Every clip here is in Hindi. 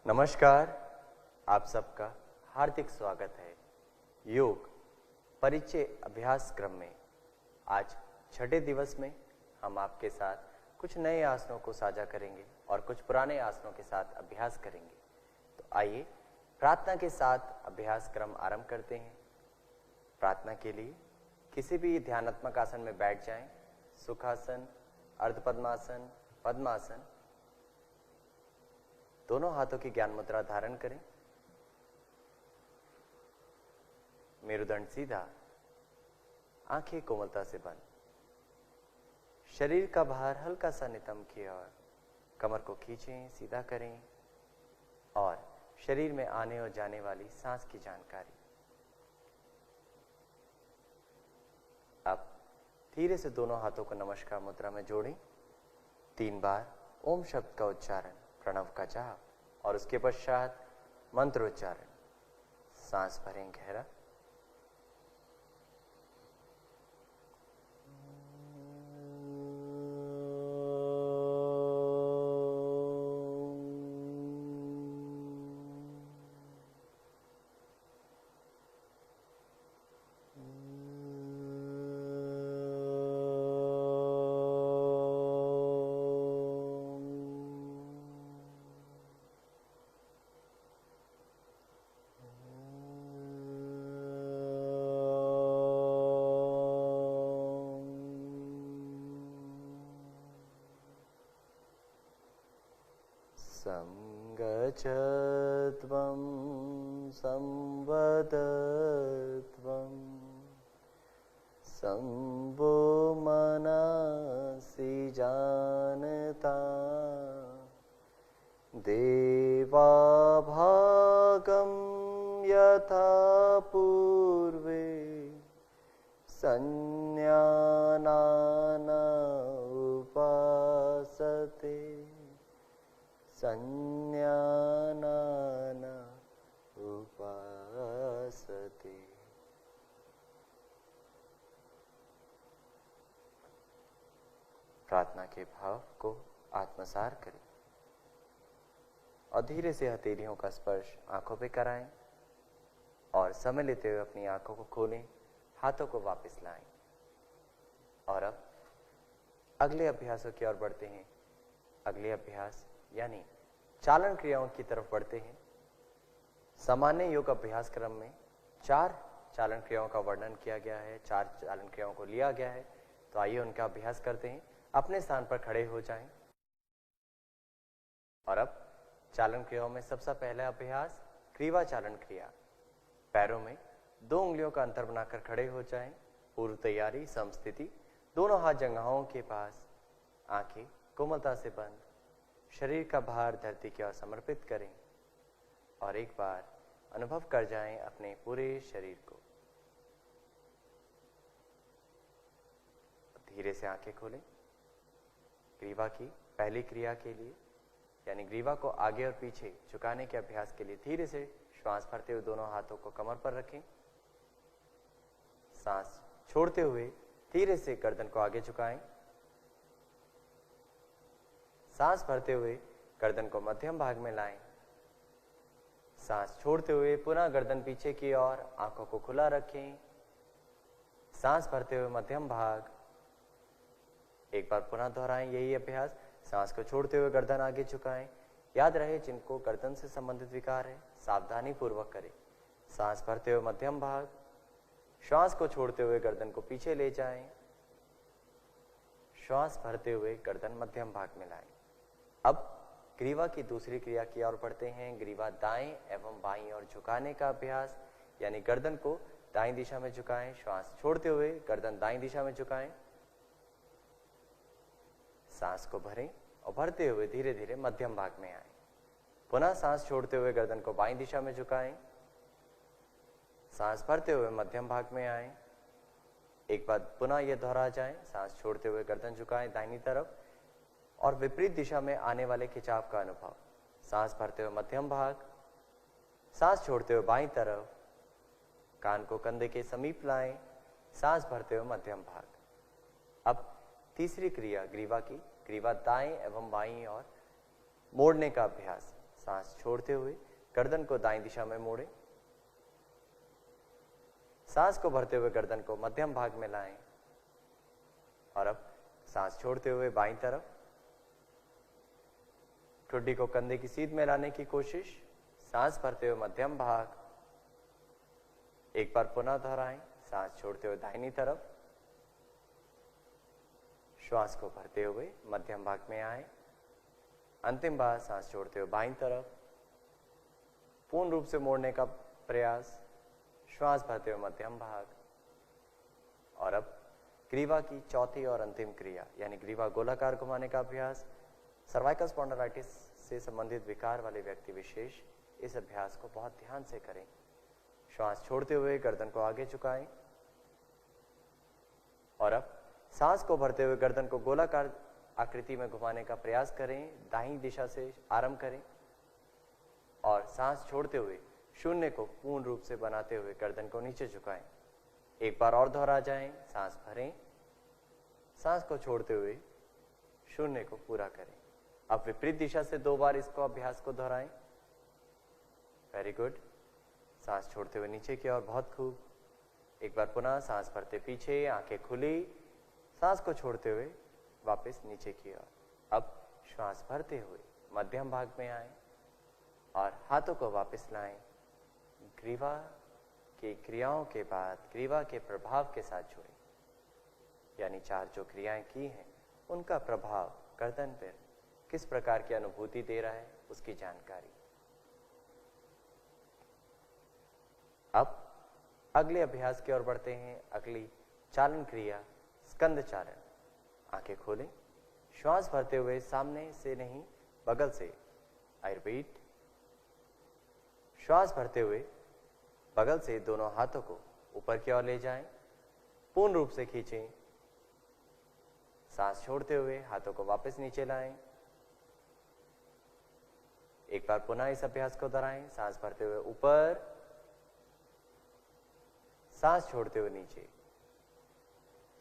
नमस्कार, आप सबका हार्दिक स्वागत है योग परिचय अभ्यास क्रम में। आज छठे दिवस में हम आपके साथ कुछ नए आसनों को साझा करेंगे और कुछ पुराने आसनों के साथ अभ्यास करेंगे। तो आइए प्रार्थना के साथ अभ्यास क्रम आरंभ करते हैं। प्रार्थना के लिए किसी भी ध्यानात्मक आसन में बैठ जाएं। सुखासन, अर्धपद्मासन, पद्मासन। दोनों हाथों की ज्ञान मुद्रा धारण करें। मेरुदंड सीधा, आंखें कोमलता से बंद, शरीर का भार हल्का सा नितंब की ओर, कमर को खींचें, सीधा करें और शरीर में आने और जाने वाली सांस की जानकारी। अब धीरे से दोनों हाथों को नमस्कार मुद्रा में जोड़ें। 3 बार ओम शब्द का उच्चारण, प्रणव का जाप और उसके पश्चात मंत्रोच्चारण। सांस भरें गहरा। संगच्छत्वं संवदत्वं संभो मनसि जानता देवाभागं यथा पूर्वे संज्ञानान उपासते संज्ञानान उपासते। प्रार्थना के भाव को आत्मसार करें और धीरे से हथेलियों का स्पर्श आंखों पे कराएं और समय लेते हुए अपनी आंखों को खोलें, हाथों को वापस लाएं। और अब अगले अभ्यासों की ओर बढ़ते हैं। अगले अभ्यास यानी चालन क्रियाओं की तरफ बढ़ते हैं। सामान्य योग अभ्यास क्रम में 4 चालन क्रियाओं का वर्णन किया गया है, 4 चालन क्रियाओं को लिया गया है। तो आइए उनका अभ्यास करते हैं। अपने स्थान पर खड़े हो जाएं। और अब चालन क्रियाओं में सबसे पहला अभ्यास ग्रीवा चालन क्रिया। पैरों में 2 उंगलियों का अंतर बनाकर खड़े हो जाएं। पूर्व तैयारी, समस्थिति। दोनों हाथ जंघाओं के पास, आंखें कोमलता से बंद, शरीर का भार धरती की ओर समर्पित करें और एक बार अनुभव कर जाएं अपने पूरे शरीर को। धीरे से आंखें खोलें। ग्रीवा की पहली क्रिया के लिए यानी ग्रीवा को आगे और पीछे झुकाने के अभ्यास के लिए धीरे से श्वास भरते हुए दोनों हाथों को कमर पर रखें। सांस छोड़ते हुए धीरे से गर्दन को आगे झुकाएं। सांस भरते हुए गर्दन को मध्यम भाग में लाएं। सांस छोड़ते हुए पुनः गर्दन पीछे की ओर, आंखों को खुला रखें। सांस भरते हुए मध्यम भाग। एक बार पुनः दोहराएं यही अभ्यास। सांस को छोड़ते हुए गर्दन आगे झुकाएं। याद रहे जिनको गर्दन से संबंधित विकार है सावधानी पूर्वक करें। सांस भरते हुए मध्यम भाग। श्वास को छोड़ते हुए गर्दन को पीछे ले जाएं। श्वास भरते हुए गर्दन मध्यम भाग में लाएं। अब ग्रीवा की दूसरी क्रिया की ओर बढ़ते हैं। ग्रीवा दाएं एवं बाईं ओर झुकाने का अभ्यास यानी गर्दन को दाईं दिशा में झुकाएं। श्वास छोड़ते हुए गर्दन दाईं दिशा में झुकाएं। सांस को भरें और भरते हुए धीरे धीरे मध्यम भाग में आए। पुनः सांस छोड़ते हुए गर्दन को बाईं दिशा में झुकाएं। सांस भरते हुए मध्यम भाग में आए। एक बार पुनः यह दोहरा जाए। सांस छोड़ते हुए गर्दन झुकाएं दाहिनी तरफ और विपरीत दिशा में आने वाले खिंचाव का अनुभव। सांस भरते हुए मध्यम भाग, सांस छोड़ते हुए बाईं तरफ, कान को कंधे के समीप लाएं, सांस भरते हुए मध्यम भाग। अब तीसरी क्रिया ग्रीवा की, ग्रीवा दाएं एवं बाईं और मोड़ने का अभ्यास। सांस छोड़ते हुए गर्दन को दाईं दिशा में मोड़ें। सांस को भरते हुए गर्दन को मध्यम भाग में लाएं और अब सांस छोड़ते हुए बाईं तरफ। ठुड्डी को कंधे की सीध में लाने की कोशिश। सांस भरते हुए मध्यम भाग। एक बार पुनः दोहराएं। सांस छोड़ते हुए दाहिनी तरफ। श्वास को भरते हुए मध्यम भाग में आए। अंतिम बार सांस छोड़ते हुए बाईं तरफ। पूर्ण रूप से मोड़ने का प्रयास। श्वास भरते हुए मध्यम भाग। और अब ग्रीवा की चौथी और अंतिम क्रिया यानी ग्रीवा गोलाकार घुमाने का अभ्यास। सर्वाइकल स्पॉन्डिलाइटिस से संबंधित विकार वाले व्यक्ति विशेष इस अभ्यास को बहुत ध्यान से करें। श्वास छोड़ते हुए गर्दन को आगे झुकाएं और अब सांस को भरते हुए गर्दन को गोलाकार आकृति में घुमाने का प्रयास करें। दाहिनी दिशा से आरंभ करें और सांस छोड़ते हुए शून्य को पूर्ण रूप से बनाते हुए गर्दन को नीचे झुकाएं। एक बार और दोहरा जाएं। सांस भरें, सांस को छोड़ते हुए शून्य को पूरा करें। अब विपरीत दिशा से 2 बार इसको अभ्यास को दोहराएं। Very good. सांस छोड़ते हुए नीचे की ओर, बहुत खूब। एक बार पुनः सांस भरते पीछे, आंखें खुली, सांस को छोड़ते हुए वापस नीचे की ओर। अब श्वास भरते हुए मध्यम भाग में आए और हाथों को वापस लाएं। ग्रीवा की क्रियाओं के बाद ग्रीवा के प्रभाव के साथ जुड़े, यानी 4 जो क्रियाएं की हैं उनका प्रभाव गर्दन पर किस प्रकार की अनुभूति दे रहा है उसकी जानकारी। अब अगले अभ्यास की ओर बढ़ते हैं। अगली चालन क्रिया स्कंद चालन। आंखें खोलें, श्वास भरते हुए सामने से नहीं बगल से। आई रिपीट, श्वास भरते हुए बगल से दोनों हाथों को ऊपर की ओर ले जाएं, पूर्ण रूप से खींचें। सांस छोड़ते हुए हाथों को वापस नीचे लाएं। एक बार पुनः इस अभ्यास को दोहराएं। सांस भरते हुए ऊपर, सांस छोड़ते हुए नीचे।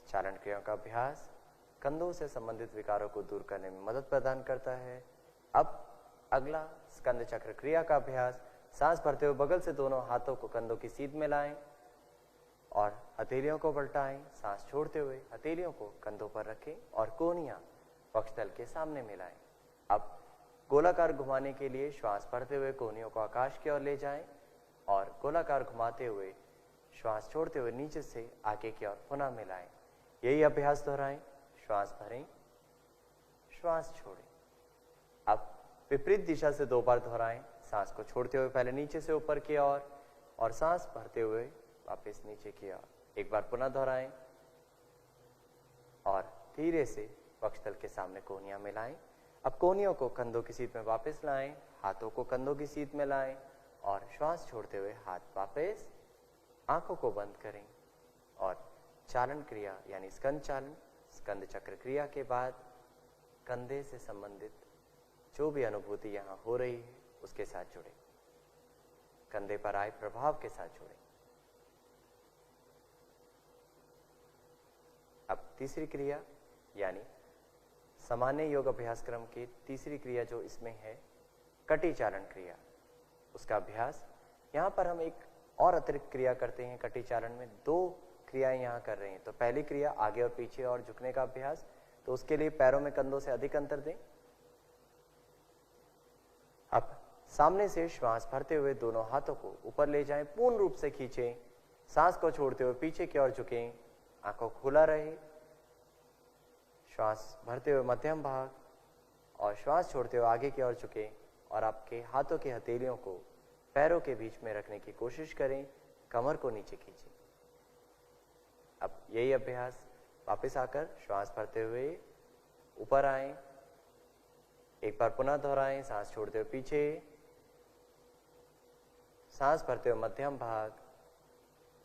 चालन क्रियाओं का अभ्यास कंधों से संबंधित विकारों को दूर करने में मदद प्रदान करता है। अब अगला स्कंद चक्र क्रिया का अभ्यास। सांस भरते हुए बगल से दोनों हाथों को कंधों की सीध में लाएं और हथेलियों को पलटाएं। सांस छोड़ते हुए हथेलियों को कंधों पर रखें और कोहनियां वक्षस्थल के सामने मिलाएं। अब गोलाकार घुमाने के लिए श्वास भरते हुए कोहनियों को आकाश की ओर ले जाएं और गोलाकार घुमाते हुए श्वास छोड़ते हुए नीचे से आगे की ओर पुनः मिलाएं। यही अभ्यास दोहराएं। श्वास भरें, श्वास छोड़ें। अब विपरीत दिशा से 2 बार दोहराएं। सांस को छोड़ते हुए पहले नीचे से ऊपर की ओर और सांस भरते हुए वापस नीचे की ओर। एक बार पुनः दोहराएं और धीरे से वक्षस्थल के सामने कोहनियां मिलाएं। अब कोहनियों को कंधों की सीध में वापस लाएं, हाथों को कंधों की सीध में लाएं और श्वास छोड़ते हुए हाथ वापस। आंखों को बंद करें और चालन क्रिया यानी स्कंद चालन, स्कंद चक्र क्रिया के बाद कंधे से संबंधित जो भी अनुभूति यहां हो रही है उसके साथ जुड़े, कंधे पर आए प्रभाव के साथ जुड़े। अब तीसरी क्रिया यानी सामान्य योग अभ्यास क्रम की तीसरी क्रिया जो इसमें है कटी चालन क्रिया, उसका अभ्यास। यहां पर हम एक और अतिरिक्त क्रिया करते हैं। कटी चालन में 2 क्रियाएं यहां कर रहे हैं। तो पहली क्रिया आगे और पीछे और झुकने का अभ्यास, तो उसके लिए पैरों में कंधों से अधिक अंतर दें। अब सामने से श्वास भरते हुए दोनों हाथों को ऊपर ले जाएं, पूर्ण रूप से खींचें। सांस को छोड़ते हुए पीछे की ओर झुकें, आंखों खुला रहे। श्वास भरते हुए मध्यम भाग और श्वास छोड़ते हुए आगे की ओर झुकें और आपके हाथों की हथेलियों को पैरों के बीच में रखने की कोशिश करें, कमर को नीचे खींचें। अब यही अभ्यास वापस आकर श्वास भरते हुए ऊपर आए, एक बार पुनः दोहराएं। सांस छोड़ते हुए पीछे, सांस भरते हुए मध्यम भाग,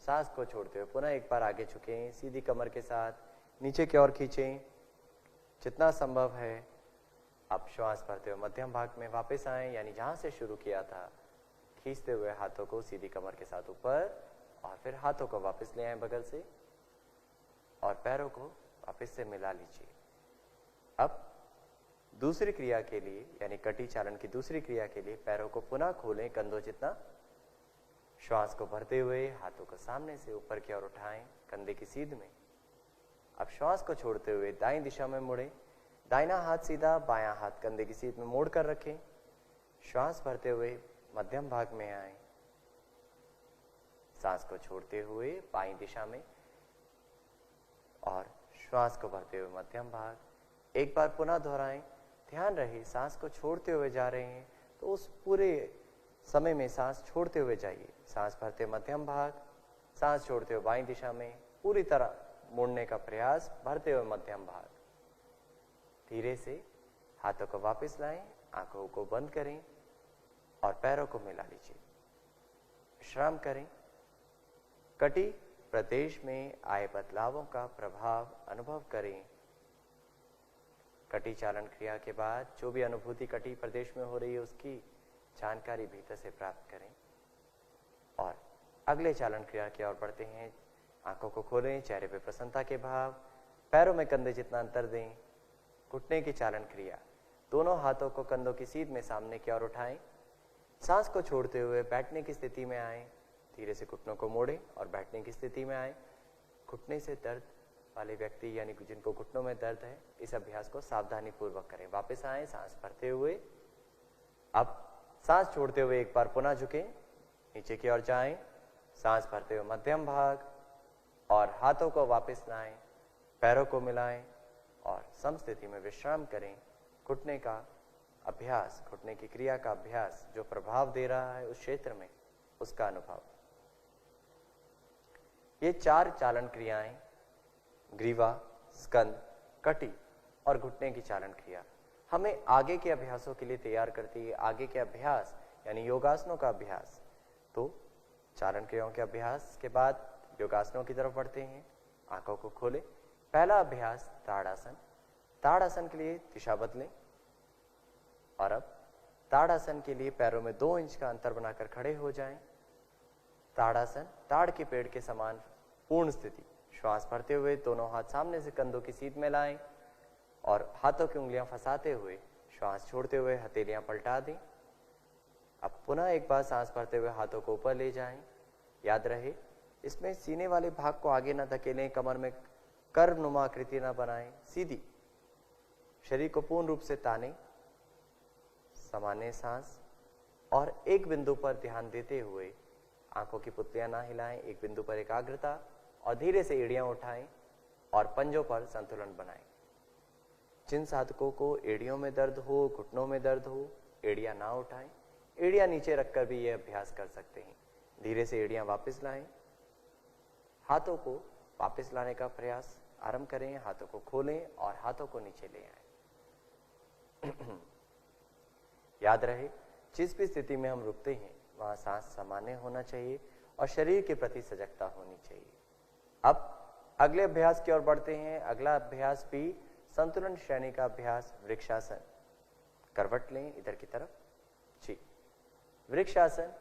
सांस को छोड़ते हुए पुनः एक बार आगे झुकें, सीधी कमर के साथ नीचे की ओर खींचें जितना संभव है। अब श्वास भरते हुए मध्यम भाग में वापस आएं, यानी जहां से शुरू किया था खींचते हुए हाथों को सीधी कमर के साथ ऊपर और फिर हाथों को वापस ले आए बगल से और पैरों को वापस से मिला लीजिए। अब दूसरी क्रिया के लिए यानी कटी चालन की दूसरी क्रिया के लिए पैरों को पुनः खोलें कंधों जितना। श्वास को भरते हुए हाथों को सामने से ऊपर की ओर उठाएं कंधे की सीध में। अब श्वास को छोड़ते हुए दाईं दिशा में मुड़ें। दाहिना हाथ सीधा, बायां हाथ कंधे की सीध में मोड़ कर रखें। श्वास भरते हुए मध्यम भाग में आए। सांस को छोड़ते हुए बाईं दिशा में और श्वास को भरते हुए मध्यम भाग। एक बार पुनः दोहराएं। ध्यान रहे सांस को छोड़ते हुए जा रहे हैं तो उस पूरे समय में सांस छोड़ते हुए जाइए। सांस भरते मध्यम भाग, सांस छोड़ते हुए बाईं दिशा में पूरी तरह मुड़ने का प्रयास, भरते हुए मध्यम भाग। धीरे से हाथों को वापस लाएं, आंखों को बंद करें और पैरों को मिला लीजिए। विश्राम करें। कटी प्रदेश में आए बदलावों का प्रभाव अनुभव करें। कटी चालन क्रिया के बाद जो भी अनुभूति कटी प्रदेश में हो रही है उसकी जानकारी भीतर से प्राप्त करें। और अगले चालन क्रिया की ओर बढ़ते हैं। आंखों को खोलें, चेहरे पे प्रसन्नता के भाव, पैरों में कंधे जितना अंतर दें। घुटने की चालन क्रिया, दोनों हाथों को कंधों की सीध में सामने की ओर उठाएं। सांस को छोड़ते हुए बैठने की स्थिति में आए। धीरे से घुटनों को मोड़ें और बैठने की स्थिति में आए। घुटने से दर्द वाले व्यक्ति यानी जिनको घुटनों में दर्द है, इस अभ्यास को सावधानी पूर्वक करें। वापस आए, सांस भरते हुए। अब सांस छोड़ते हुए एक बार पुनः झुकें, नीचे की ओर जाएं। सांस भरते हुए मध्यम भाग और हाथों को वापस लाएं, पैरों को मिलाएं और समस्थिति में विश्राम करें। घुटने का अभ्यास, घुटने की क्रिया का अभ्यास जो प्रभाव दे रहा है उस क्षेत्र में, उसका अनुभव। ये 4 चालन क्रियाएं, ग्रीवा, स्कंद, कटी और घुटने की चालन क्रिया, हमें आगे के अभ्यासों के लिए तैयार करती है। आगे के अभ्यास यानी योगासनों का अभ्यास। तो चालन क्रियाओं के अभ्यास के बाद योगासनों की तरफ बढ़ते हैं। आंखों को खोलें। पहला अभ्यास ताड़ासन। ताड़ासन के लिए दिशा बदलें और अब ताड़ासन के लिए पैरों में 2 इंच का अंतर बनाकर खड़े हो जाएं। ताड़ासन, ताड़ के पेड़ के समान पूर्ण स्थिति। श्वास भरते हुए दोनों हाथ सामने से कंधों की सीध में लाएं और हाथों की उंगलियां फंसाते हुए श्वास छोड़ते हुए हथेलियां पलटा दें। अब पुनः एक बार सांस भरते हुए हाथों को ऊपर ले जाएं। याद रहे इसमें सीने वाले भाग को आगे न धकेलें, कमर में कर्वनुमा आकृति न बनाएं, सीधी शरीर को पूर्ण रूप से ताने। सामान्य सांस और एक बिंदु पर ध्यान देते हुए आंखों की पुतलियां ना हिलाएं। एक बिंदु पर एकाग्रता और धीरे से एड़ियां उठाएं और पंजों पर संतुलन बनाएं। जिन साधकों को एड़ियों में दर्द हो, घुटनों में दर्द हो, एड़ियां ना उठाएं। एड़ियां नीचे रखकर भी यह अभ्यास कर सकते हैं। धीरे से एड़ियां वापस लाएं। हाथों को वापस लाने का प्रयास आरंभ करें। हाथों को खोलें और हाथों को नीचे ले आएं। याद रहे जिस भी स्थिति में हम रुकते हैं वहां सांस सामान्य होना चाहिए और शरीर के प्रति सजगता होनी चाहिए। अब अगले अभ्यास की ओर बढ़ते हैं। अगला अभ्यास भी संतुलन श्रेणी का अभ्यास, वृक्षासन। करवट लें इधर की तरफ जी। वृक्षासन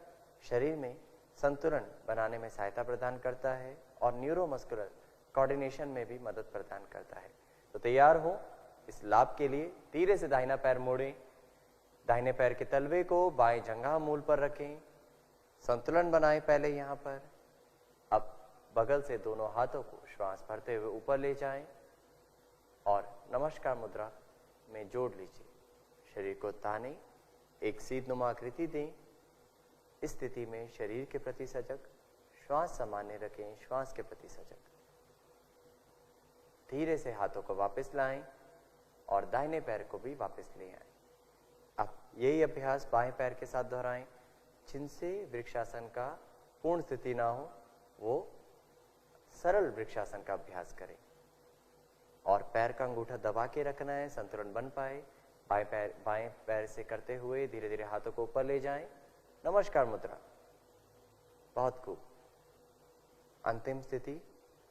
शरीर में संतुलन बनाने में सहायता प्रदान करता है और न्यूरोमस्कुलर कोऑर्डिनेशन में भी मदद प्रदान करता है। तो तैयार हो इस लाभ के लिए। धीरे से दाहिना पैर मोड़ें। दाहिने पैर के तलवे को बाएं जंघा मूल पर रखें। संतुलन बनाएं पहले यहां पर। अब बगल से दोनों हाथों को श्वास भरते हुए ऊपर ले जाएं और नमस्कार मुद्रा में जोड़ लीजिए। शरीर को ताने, एक सीधनुमा आकृति दें। इस स्थिति में शरीर के प्रति सजग, श्वास सामान्य रखें, श्वास के प्रति सजग। धीरे से हाथों को वापस लाएं और दाहिने पैर को भी वापस ले आएं। अब यही अभ्यास बाएं पैर के साथ दोहराएं। जिनसे वृक्षासन का पूर्ण स्थिति ना हो वो सरल वृक्षासन का अभ्यास करें और पैर का अंगूठा दबा के रखना है, संतुलन बन पाए। बाएं पैर से करते हुए धीरे धीरे हाथों को ऊपर ले जाएं। नमस्कार मुद्रा। बहुत खूब। अंतिम स्थिति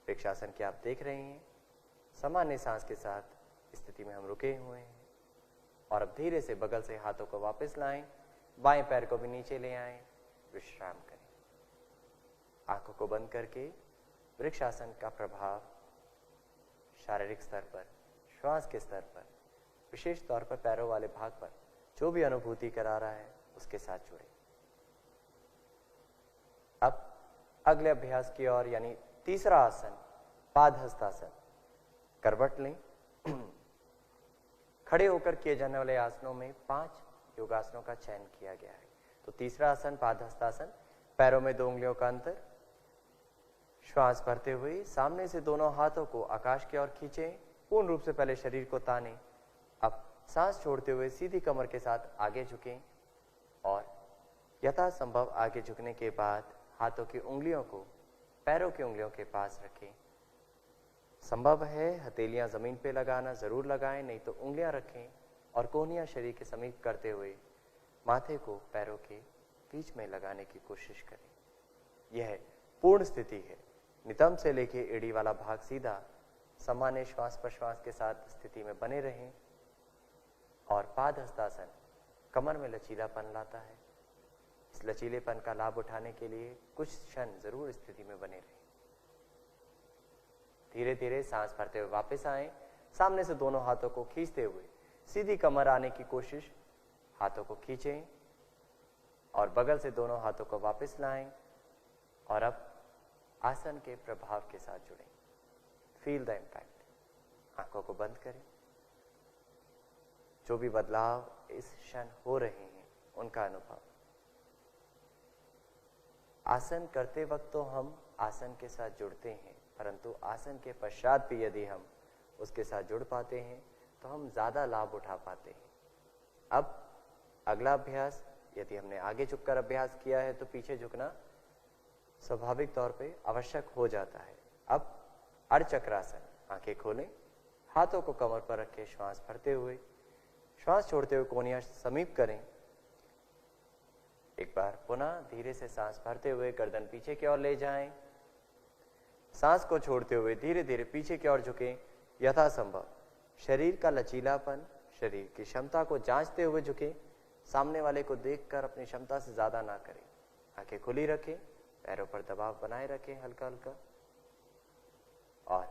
वृक्षासन की आप देख रहे हैं। सामान्य सांस के साथ स्थिति में हम रुके हुए हैं और अब धीरे से बगल से हाथों को वापस लाएं। बाएं पैर को भी नीचे ले आएं। विश्राम करें। आंखों को बंद करके वृक्षासन का प्रभाव शारीरिक स्तर पर, श्वास के स्तर पर, विशेष तौर पर पैरों वाले भाग पर जो भी अनुभूति करा रहा है उसके साथ जुड़े। अब अगले अभ्यास की ओर, यानी तीसरा आसन पाद हस्तासन। करवट लें। खड़े होकर किए जाने वाले आसनों में 5 योगासनों का चयन किया गया है। तो तीसरा आसन पाद हस्तासन, पैरों में 2 उंगलियों का अंतर, श्वास भरते हुए सामने से दोनों हाथों को आकाश की ओर खींचें, पूर्ण रूप से पहले शरीर को तानें। अब सांस छोड़ते हुए सीधी कमर के साथ आगे झुकें और यथासंभव आगे झुकने के बाद हाथों की उंगलियों को पैरों की उंगलियों के पास रखें। संभव है हथेलियां जमीन पे लगाना, जरूर लगाएं, नहीं तो उंगलियां रखें और कोहनियां शरीर के समीप करते हुए माथे को पैरों के बीच में लगाने की कोशिश करें। यह पूर्ण स्थिति है। नितंब से लेके एड़ी वाला भाग सीधा सामान्य श्वास प्रश्वास के साथ स्थिति में बने रहें। और पाद हस्तासन कमर में लचीलापन लाता है। इस लचीलेपन का लाभ उठाने के लिए कुछ क्षण जरूर स्थिति में बने रहें। धीरे धीरे सांस भरते हुए वापस आएं। सामने से दोनों हाथों को खींचते हुए सीधी कमर आने की कोशिश, हाथों को खींचें और बगल से दोनों हाथों को वापस लाएं और अब आसन के प्रभाव के साथ जुड़ें। Feel the impact. आंखों को बंद करें। जो भी बदलाव इस क्षण हो रहे हैं उनका अनुभव। आसन करते वक्त तो हम आसन के साथ जुड़ते हैं, परंतु आसन के पश्चात भी यदि हम उसके साथ जुड़ पाते हैं तो हम ज्यादा लाभ उठा पाते हैं। अब अगला अभ्यास, यदि हमने आगे झुककर अभ्यास किया है तो पीछे झुकना स्वाभाविक तौर पे आवश्यक हो जाता है। अब अर्धचक्रासन। आंखें खोलें, हाथों को कमर पर रखें, श्वास भरते हुए, श्वास छोड़ते हुए कोहनियां समीप करें। एक बार पुनः धीरे से सांस भरते हुए गर्दन पीछे की ओर ले जाएं। सांस को छोड़ते हुए धीरे धीरे पीछे की ओर झुकें। यथासंभव शरीर का लचीलापन, शरीर की क्षमता को जांचते हुए झुकें। सामने वाले को देखकर अपनी क्षमता से ज्यादा ना करें। आंखें खुली रखें, पैरों पर दबाव बनाए रखें हल्का हल्का, और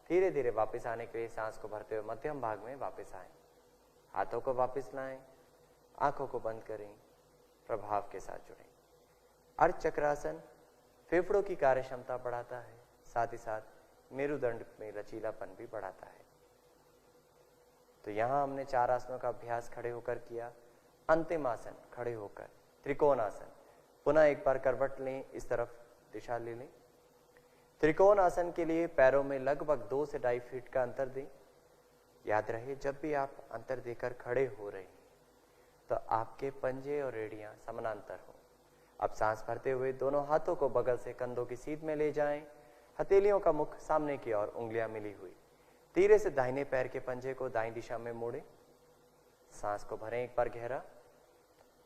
धीरे धीरे वापस आने के लिए सांस को भरते हुए मध्यम भाग में वापस आएं। हाथों को वापस लाएं, आंखों को बंद करें, प्रभाव के साथ जुड़ें। अर्धचक्रासन फेफड़ों की कार्य क्षमता बढ़ाता है, साथ ही साथ मेरुदंड में लचीलापन भी बढ़ाता है। तो यहां हमने 4 आसनों का अभ्यास खड़े होकर किया। अंतिम आसन खड़े होकर त्रिकोण आसन। पुनः एक बार करवट लें, इस तरफ दिशा ले लें। त्रिकोण आसन के लिए पैरों में लगभग 2 से 2.5 फीट का अंतर दें। याद रहे, जब भी आप अंतर देकर खड़े हो रहे हैं तो आपके पंजे और एड़ियां समानांतर हो। अब सांस भरते हुए दोनों हाथों को बगल से कंधों की सीध में ले जाएं। हथेलियों का मुख सामने की ओर, उंगलियां मिली हुई। धीरे से दाहिने पैर के पंजे को दाईं दिशा में मोड़ें। सांस को भरें एक बार गहरा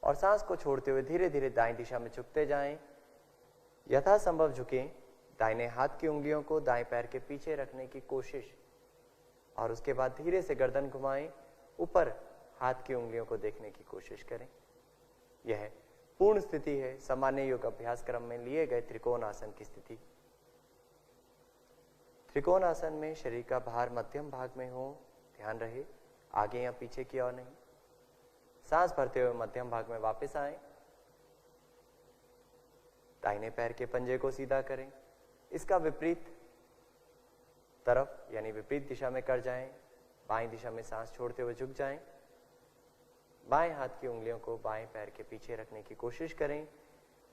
और सांस को छोड़ते हुए धीरे धीरे दाईं दिशा में झुकते जाएं। यथासंभव झुकें। दाहिने हाथ की उंगलियों को दाएं पैर के पीछे रखने की कोशिश और उसके बाद धीरे से गर्दन घुमाएं। ऊपर हाथ की उंगलियों को देखने की कोशिश करें। यह पूर्ण स्थिति है सामान्य योग अभ्यास क्रम में लिए गए त्रिकोण आसन की स्थिति। त्रिकोण आसन में शरीर का भार मध्यम भाग में हो, ध्यान रहे आगे या पीछे की ओर नहीं। सांस भरते हुए मध्यम भाग में वापस आएं। दाहिने पैर के पंजे को सीधा करें। इसका विपरीत तरफ यानी विपरीत दिशा में कर जाएं। बाएं दिशा में सांस छोड़ते हुए झुक जाएं। बाएं हाथ की उंगलियों को बाएं पैर के पीछे रखने की कोशिश करें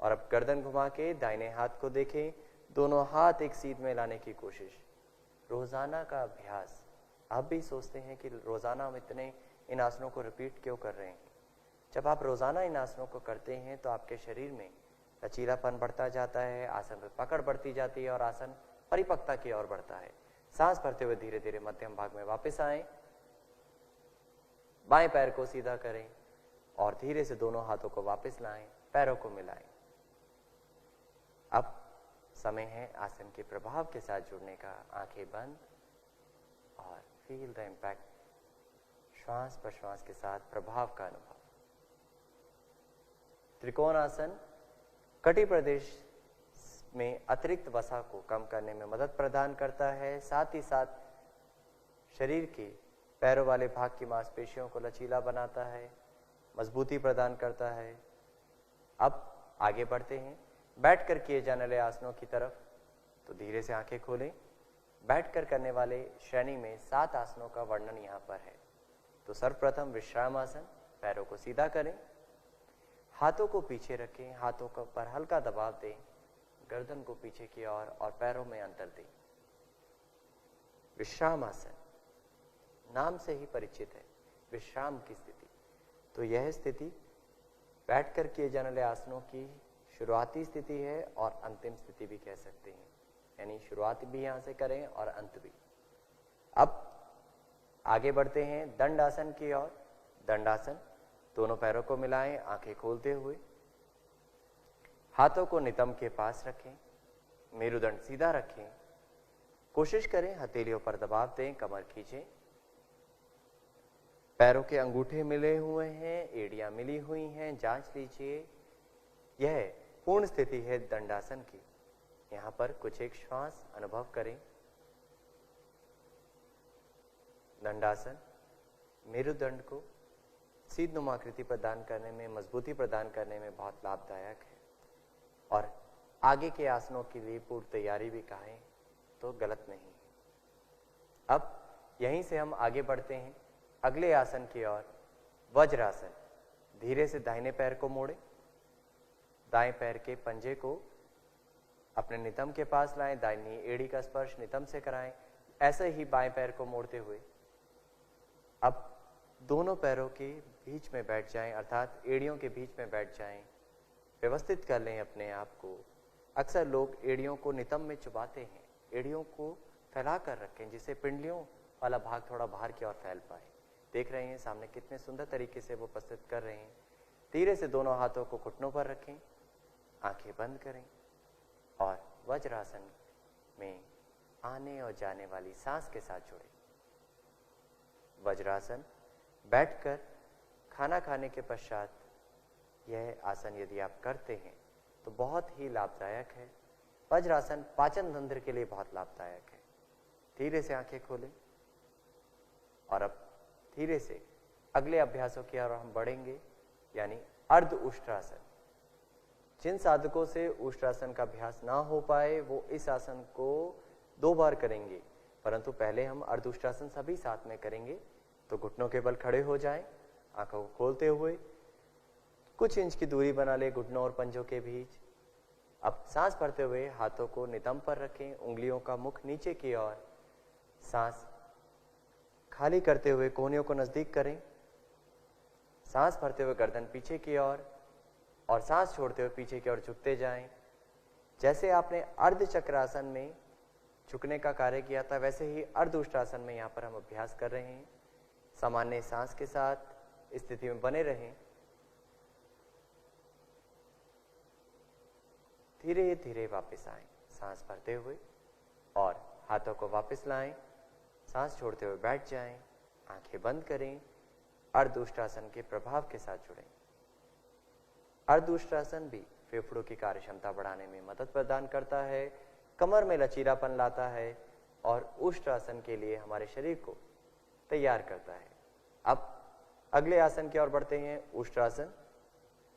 और अब गर्दन घुमा के दाहिने हाथ को देखें। दोनों हाथ एक सीध में लाने की कोशिश। रोजाना का अभ्यास। आप भी सोचते हैं कि रोजाना हम इतने इन आसनों को रिपीट क्यों कर रहे हैं। जब आप रोजाना इन आसनों को करते हैं तो आपके शरीर में लचीलापन बढ़ता जाता है, आसन में पकड़ बढ़ती जाती है और आसन परिपक्वता की ओर बढ़ता है। सांस भरते हुए धीरे धीरे मध्यम भाग में वापस आएं। बाएं पैर को सीधा करें और धीरे से दोनों हाथों को वापस लाएं, पैरों को मिलाएं। अब समय है आसन के प्रभाव के साथ जुड़ने का। आंखें बंद और फील द इम्पैक्ट। श्वास प्रश्वास के साथ प्रभाव का अनुभव। त्रिकोण आसन कटी प्रदेश में अतिरिक्त वसा को कम करने में मदद प्रदान करता है, साथ ही साथ शरीर के पैरों वाले भाग की मांसपेशियों को लचीला बनाता है, मजबूती प्रदान करता है। अब आगे बढ़ते हैं बैठकर किए जाने वाले आसनों की तरफ। तो धीरे से आंखें खोलें। बैठकर करने वाले श्रेणी में 7 आसनों का वर्णन यहाँ पर है। तो सर्वप्रथम विश्राम आसन। पैरों को सीधा करें, हाथों को पीछे रखें, हाथों के ऊपर हल्का दबाव दें, गर्दन को पीछे की ओर और पैरों में अंतर दें। विश्राम आसन नाम से ही परिचित है, विश्राम की स्थिति। तो यह स्थिति बैठकर किए जाने वाले आसनों की शुरुआती स्थिति है और अंतिम स्थिति भी कह सकते हैं, यानी शुरुआत भी यहां से करें और अंत भी। अब आगे बढ़ते हैं दंडासन की ओर। दंडासन, दोनों पैरों को मिलाएं, आंखें खोलते हुए, हाथों को नितंब के पास रखें, मेरुदंड सीधा रखें, कोशिश करें हथेलियों पर दबाव दें, कमर खींचें, पैरों के अंगूठे मिले हुए हैं, एड़ियां मिली हुई हैं, जांच लीजिए। यह पूर्ण स्थिति है दंडासन की। यहां पर कुछ एक श्वास अनुभव करें। दंडासन मेरुदंड को सीधनुमाकृति प्रदान करने में, मजबूती प्रदान करने में बहुत लाभदायक है और आगे के आसनों के लिए पूर्व तैयारी भी कहें तो गलत नहीं है। अब यहीं से हम आगे बढ़ते हैं अगले आसन की ओर, वज्रासन। धीरे से दाहिने पैर को मोड़ें, दाएं पैर के पंजे को अपने नितंब के पास लाएं, दाहिनी एड़ी का स्पर्श नितंब से कराएं। ऐसे ही बाएं पैर को मोड़ते हुए अब दोनों पैरों के बीच में बैठ जाएं, अर्थात एड़ियों के बीच में बैठ जाएं। व्यवस्थित कर लें अपने आप को। अक्सर लोग एड़ियों को नितंब में चुबाते हैं, एड़ियों को फैला कर रखें जिससे पिंडलियों वाला भाग थोड़ा बाहर की ओर फैल पाए। देख रहे हैं सामने कितने सुंदर तरीके से वो प्रस्तुत कर रहे हैं। धीरे से दोनों हाथों को घुटनों पर रखें, आंखें बंद करें और वज्रासन में आने और जाने वाली सांस के साथ जुड़े। वज्रासन बैठकर खाना खाने के पश्चात यह आसन यदि आप करते हैं तो बहुत ही लाभदायक है। वज्रासन पाचन तंत्र के लिए बहुत लाभदायक है। धीरे से आंखें खोलें और अब धीरे से अगले अभ्यासों की ओर हम बढ़ेंगे, यानी अर्ध उष्ट्रासन। जिन साधकों से उष्ट्रासन का अभ्यास ना हो पाए वो इस आसन को 2 बार करेंगे, परंतु पहले हम अर्ध उष्ट्रासन सभी साथ में करेंगे। तो घुटनों के बल खड़े हो जाएं, आंखों को खोलते हुए कुछ इंच की दूरी बना ले घुटनों और पंजों के बीच। अब सांस भरते हुए हाथों को नितंब पर रखें, उंगलियों का मुख नीचे की ओर, सांस खाली करते हुए कोहनियों को नजदीक करें। सांस भरते हुए गर्दन पीछे की ओर और सांस छोड़ते हुए पीछे की ओर झुकते जाएं। जैसे आपने अर्ध चक्रासन में झुकने का कार्य किया था, वैसे ही अर्ध उष्ट्रासन में यहाँ पर हम अभ्यास कर रहे हैं। सामान्य सांस के साथ स्थिति में बने रहें। धीरे धीरे वापस आएं, सांस भरते हुए और हाथों को वापस लाएं, सांस छोड़ते हुए बैठ जाएं, आंखें बंद करें, अर्ध उष्ट्रासन के प्रभाव के साथ जुड़ें। अर्ध उष्ट्रासन भी फेफड़ों की कार्य क्षमता बढ़ाने में मदद प्रदान करता है, कमर में लचीलापन लाता है और उष्ट्रासन के लिए हमारे शरीर को तैयार करता है। अब अगले आसन की ओर बढ़ते हैं, उष्ट्रासन।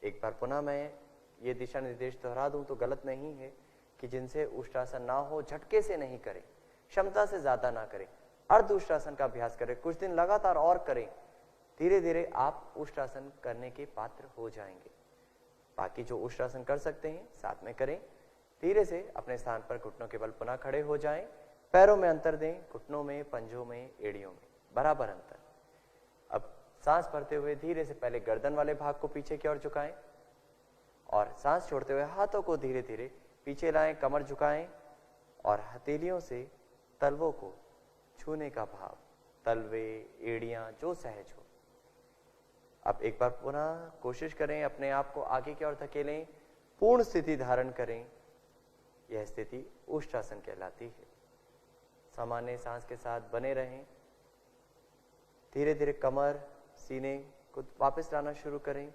एक बार पुनः मैं ये दिशा निर्देश दोहरा दूं तो गलत नहीं है कि जिनसे उष्ट्रासन ना हो झटके से नहीं करें, क्षमता से ज्यादा ना करें, अर्ध उष्ट्रासन का अभ्यास करें, कुछ दिन लगातार और करें। धीरे धीरे आप उष्ट्रासन करने के पात्र हो जाएंगे। बाकी जो उष्ट्रासन कर सकते हैं साथ में करें। धीरे से अपने स्थान पर घुटनों के बल पुनः खड़े हो जाएं, पैरों में अंतर दें, घुटनों में, पंजों में, एड़ियों में बराबर अंतर। अब सांस भरते हुए धीरे से पहले गर्दन वाले भाग को पीछे की ओर झुकाएं और सांस छोड़ते हुए हाथों को धीरे धीरे पीछे लाएं, कमर झुकाएं और हथेलियों से तलवों को छूने का भाव, तलवे, एड़ियां जो सहज हो। अब एक बार पुनः कोशिश करें, अपने आप को आगे की ओर धकेलें, पूर्ण स्थिति धारण करें। यह स्थिति उष्ट्रासन कहलाती है। सामान्य सांस के साथ बने रहें। धीरे धीरे कमर, सीने को वापस लाना शुरू करें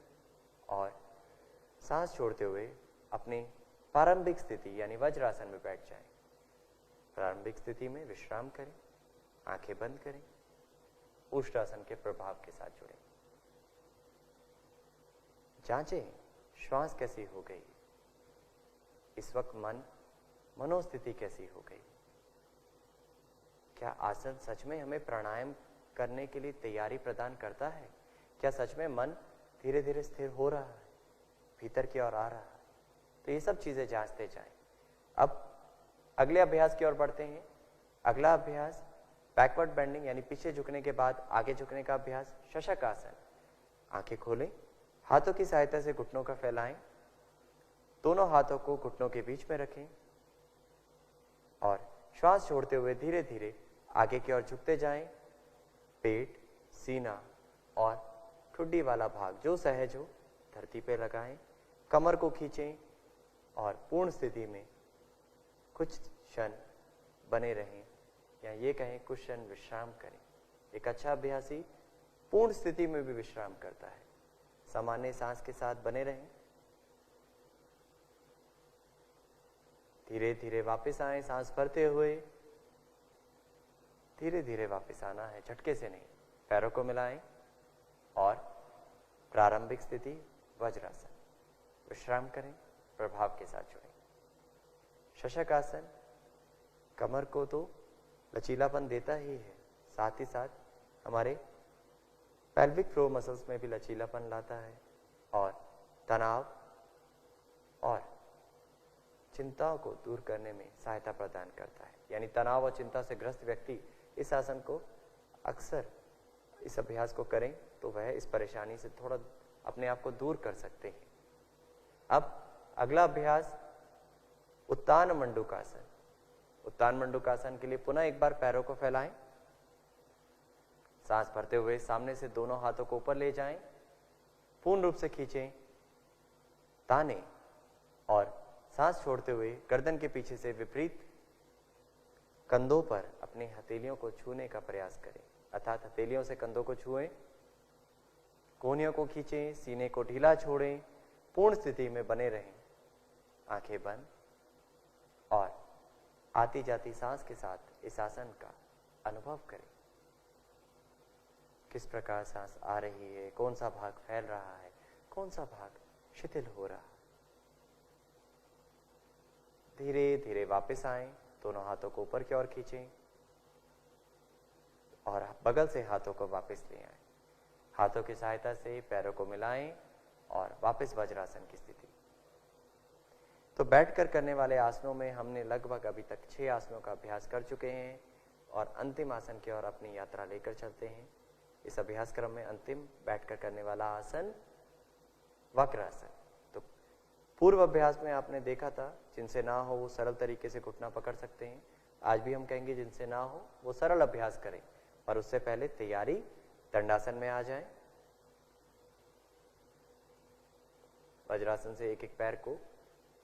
और सांस छोड़ते हुए अपनी प्रारंभिक स्थिति यानी वज्रासन में बैठ जाएं। प्रारंभिक स्थिति में विश्राम करें, आंखें बंद करें, उष्ट्रासन के प्रभाव के साथ जुड़े। जांचें श्वास कैसी हो गई, इस वक्त मनोस्थिति कैसी हो गई, क्या आसन सच में हमें प्राणायाम करने के लिए तैयारी प्रदान करता है, क्या सच में मन धीरे धीरे स्थिर हो रहा है, भीतर की ओर आ रहा है। तो ये सब चीजें जांचते जाएं। अब अगले अभ्यास की ओर बढ़ते हैं। अगला अभ्यास बैकवर्ड बेंडिंग यानी पीछे झुकने के बाद आगे झुकने का अभ्यास, शशक आसन। आंखें खोलें, हाथों की सहायता से घुटनों का फैलाएं, दोनों हाथों को घुटनों के बीच में रखें और श्वास छोड़ते हुए धीरे धीरे आगे की ओर झुकते जाएं। पेट, सीना और ठुड्डी वाला भाग जो सहज हो धरती पे लगाएं, कमर को खींचें और पूर्ण स्थिति में कुछ क्षण बने रहें, या ये कहें कुछ क्षण विश्राम करें। एक अच्छा अभ्यासी पूर्ण स्थिति में भी विश्राम करता है। सामान्य सांस के साथ बने रहें। धीरे धीरे वापस आए, सांस भरते हुए धीरे धीरे वापस आना है, झटके से नहीं। पैरों को मिलाएं और प्रारंभिक स्थिति वज्रासन। विश्राम करें, प्रभाव के साथ जुड़ें। शशक आसन कमर को तो लचीलापन देता ही है, साथ ही साथ हमारे पेल्विक फ्लोर मसल्स में भी लचीलापन लाता है और तनाव और चिंताओं को दूर करने में सहायता प्रदान करता है। यानी तनाव और चिंता से ग्रस्त व्यक्ति इस आसन को अक्सर इस अभ्यास को करें तो वह इस परेशानी से थोड़ा अपने आप को दूर कर सकते हैं। अब अगला अभ्यास उत्तान मंडूकासन। उत्तान मंडूकासन के लिए पुनः एक बार पैरों को फैलाएं, सांस भरते हुए सामने से दोनों हाथों को ऊपर ले जाएं, पूर्ण रूप से खींचें, ताने और सांस छोड़ते हुए गर्दन के पीछे से विपरीत कंधों पर अपनी हथेलियों को छूने का प्रयास करें, अर्थात हथेलियों से कंधों को छुएं, कोहनियों को खींचें, सीने को ढीला छोड़ें, पूर्ण स्थिति में बने रहें। आंखें बंद और आती जाती सांस के साथ इस आसन का अनुभव करें। किस प्रकार सांस आ रही है, कौन सा भाग फैल रहा है, कौन सा भाग शिथिल हो रहा है। धीरे धीरे वापस आएं, दोनों हाथों को ऊपर की ओर खींचें और बगल से हाथों को वापस ले आएं। हाथों की सहायता से पैरों को मिलाएं और वापस वज्रासन की स्थिति। तो बैठकर करने वाले आसनों में हमने लगभग अभी तक 6 आसनों का अभ्यास कर चुके हैं और अंतिम आसन की ओर अपनी यात्रा लेकर चलते हैं। इस अभ्यास क्रम में अंतिम बैठकर करने वाला आसन वक्रासन। तो पूर्व अभ्यास में आपने देखा था, जिनसे ना हो वो सरल तरीके से घुटना पकड़ सकते हैं। आज भी हम कहेंगे जिनसे ना हो वो सरल अभ्यास करें, पर उससे पहले तैयारी दंडासन में आ जाएं। वज्रासन से एक एक पैर को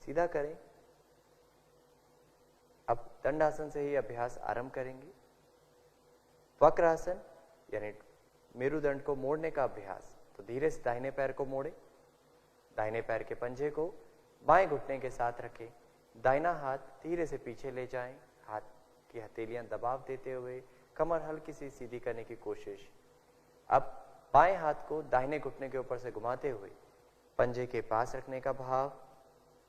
सीधा करें। अब दंडासन से ही अभ्यास आरंभ करेंगे। वक्रासन यानी मेरुदंड को मोड़ने का अभ्यास। तो धीरे से दाहिने पैर को मोड़े, दाहिने पैर के पंजे को बाएं घुटने के साथ रखें, दाहिना हाथ धीरे से पीछे ले जाएं, हाथ की हथेलियां दबाव देते हुए कमर हल्की सी सीधी करने की कोशिश। अब बाएं हाथ को दाहिने घुटने के ऊपर से घुमाते हुए पंजे के पास रखने का भाव,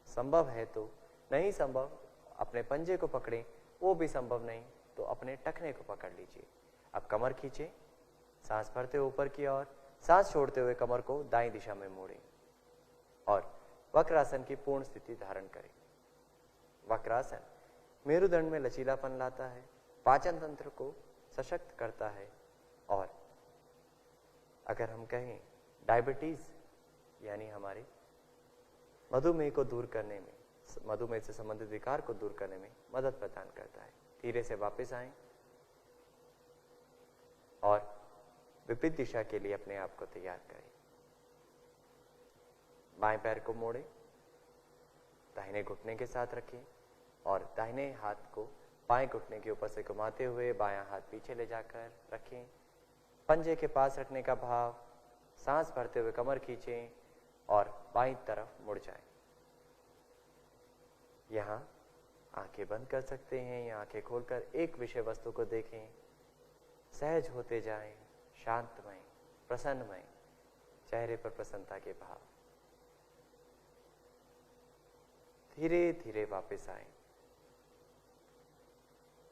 संभव है तो, नहीं संभव अपने पंजे को पकड़ें, वो भी संभव नहीं तो अपने टखने को पकड़ लीजिए। अब कमर खींचें, सांस भरते हुए ऊपर की ओर, सांस छोड़ते हुए कमर को दाईं दिशा में मोड़ें और वक्रासन की पूर्ण स्थिति धारण करें। वक्रासन मेरुदंड में लचीलापन लाता है, पाचन तंत्र को सशक्त करता है और अगर हम कहें डायबिटीज यानी हमारे मधुमेह को दूर करने में, मधुमेह से संबंधित विकार को दूर करने में मदद प्रदान करता है। धीरे से वापस आएं और विपरीत दिशा के लिए अपने आप को तैयार करें। बाएं पैर को मोड़ें, दाहिने घुटने के साथ रखें और दाहिने हाथ को बाएं घुटने के ऊपर से घुमाते हुए बायां हाथ पीछे ले जाकर रखें। पंजे के पास रखने का भाव, सांस भरते हुए कमर खींचें और बाईं तरफ मुड़ जाएं। यहाँ आंखें बंद कर सकते हैं या आंखें खोलकर एक विषय वस्तु को देखें। सहज होते जाएं, शांतमय, प्रसन्नमय, चेहरे पर प्रसन्नता के भाव। धीरे धीरे वापस आए।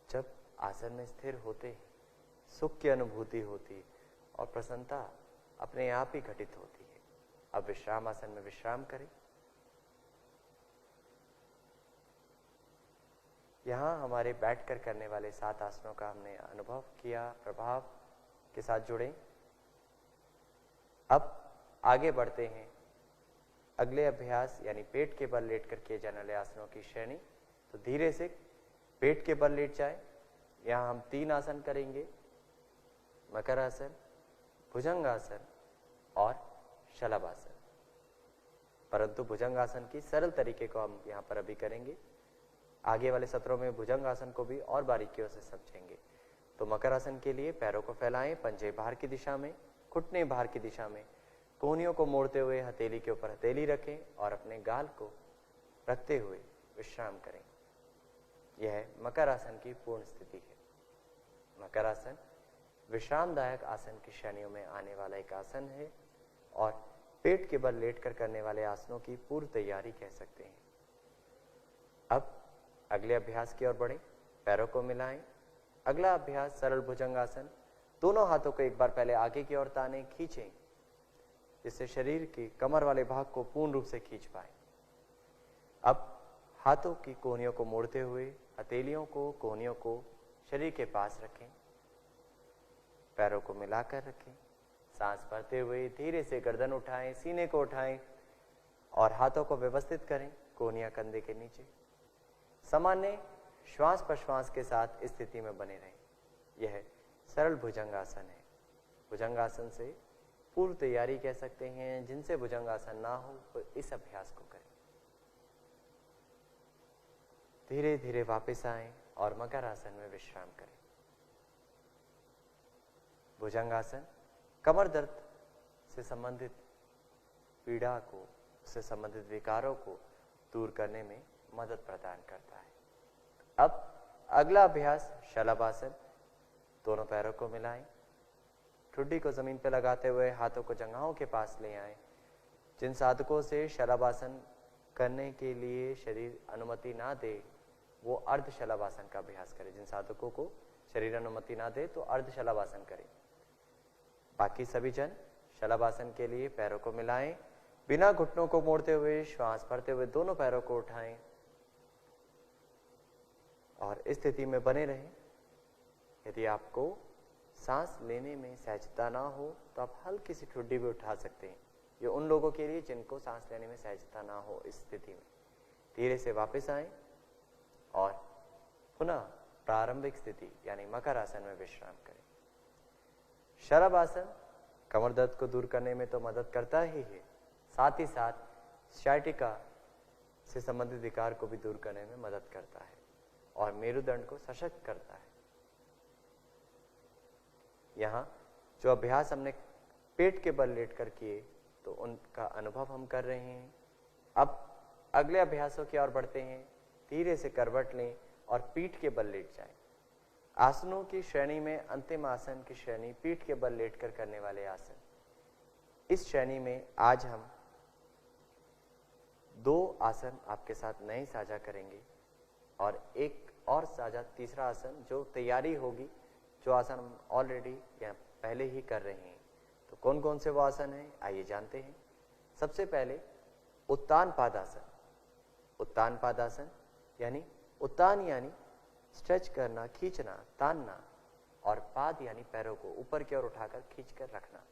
जब आसन में स्थिर होते हैं, सुख की अनुभूति होती और प्रसन्नता अपने आप ही घटित होती है। अब विश्राम आसन में विश्राम करें। यहाँ हमारे बैठकर करने वाले 7 आसनों का हमने अनुभव किया, प्रभाव के साथ जुड़े। अब आगे बढ़ते हैं अगले अभ्यास यानी पेट के बल लेटकर किए जाने वाले आसनों की श्रेणी। तो धीरे से पेट के बल लेट जाए। यहाँ हम 3 आसन करेंगे, मकरासन, भुजंगासन और शलभासन। परंतु भुजंगासन की सरल तरीके को हम यहाँ पर अभी करेंगे। आगे वाले सत्रों में भुजंगासन को भी और बारीकियों से समझेंगे। तो मकरासन के लिए पैरों को फैलाएं, पंजे बाहर की दिशा में, घुटने बाहर की दिशा में, कोहनियों को मोड़ते हुए हथेली के ऊपर हथेली रखें और अपने गाल को रखते हुए विश्राम करें। यह मकरासन की पूर्ण स्थिति है। मकरासन विश्रामदायक आसन की श्रेणियों में आने वाला एक आसन है और पेट के बल लेटकर करने वाले आसनों की पूर्व तैयारी कह सकते हैं। अब अगले अभ्यास की ओर बढ़ें, पैरों को मिलाएं। अगला अभ्यास सरल भुजंगासन। दोनों हाथों को एक बार पहले आगे की ओर ताने, खींचें, जिससे शरीर के कमर वाले भाग को पूर्ण रूप से खींच पाए। अब हाथों की कोहनियों को मोड़ते हुए हथेलियों को, कोहनियों को शरीर के पास रखें, पैरों को मिलाकर रखें। सांस भरते हुए धीरे से गर्दन उठाएं, सीने को उठाएं और हाथों को व्यवस्थित करें, कोहनियां कंधे के नीचे। सामान्य श्वास प्रश्वास के साथ इस स्थिति में बने रहें। यह सरल भुजंगासन है। भुजंगासन से पूर्व तैयारी कह सकते हैं। जिनसे भुजंगासन ना हो वो इस अभ्यास को करें। धीरे धीरे वापस आएं और मकरासन में विश्राम करें। भुजंगासन कमर दर्द से संबंधित पीड़ा को, उससे संबंधित विकारों को दूर करने में मदद प्रदान करता है। अब अगला अभ्यास शलभासन। दोनों पैरों को मिलाएं, ठुड्डी को जमीन पर लगाते हुए हाथों को जंघाओं के पास ले आएं। जिन साधकों से शलभासन करने के लिए शरीर अनुमति ना दे वो अर्ध शलभासन का अभ्यास करें। जिन साधकों को शरीर अनुमति ना दे तो अर्ध शलभासन करें। बाकी सभी जन शलभासन के लिए पैरों को मिलाएं, बिना घुटनों को मोड़ते हुए श्वास भरते हुए दोनों पैरों को उठाएं और इस स्थिति में बने रहें। यदि आपको सांस लेने में सहजता ना हो तो आप हल्की सी ठुड्डी भी उठा सकते हैं। ये उन लोगों के लिए जिनको सांस लेने में सहजता ना हो। इस स्थिति में धीरे से वापस आएं और पुनः प्रारंभिक स्थिति यानी मकरासन में विश्राम करें। शलभासन कमर दर्द को दूर करने में तो मदद करता ही है, साथ ही साथ साइटिका से संबंधित विकार को भी दूर करने में मदद करता है और मेरुदंड को सशक्त करता है। यहाँ जो अभ्यास हमने पेट के बल लेटकर किए तो उनका अनुभव हम कर रहे हैं। अब अगले अभ्यासों की ओर बढ़ते हैं। धीरे से करवट लें और पीठ के बल लेट जाएं। आसनों की श्रेणी में अंतिम आसन की श्रेणी पीठ के बल लेटकर करने वाले आसन। इस श्रेणी में आज हम 2 आसन आपके साथ नए साझा करेंगे और एक और साझा तीसरा आसन जो तैयारी होगी, जो आसन हम ऑलरेडी या पहले ही कर रहे हैं। तो कौन कौन से वो आसन हैं आइए जानते हैं। सबसे पहले उत्तान पादासन। उत्तान पादासन यानी उत्तान यानी स्ट्रेच करना, खींचना, तानना और पाद यानी पैरों को ऊपर की ओर उठाकर खींचकर रखना।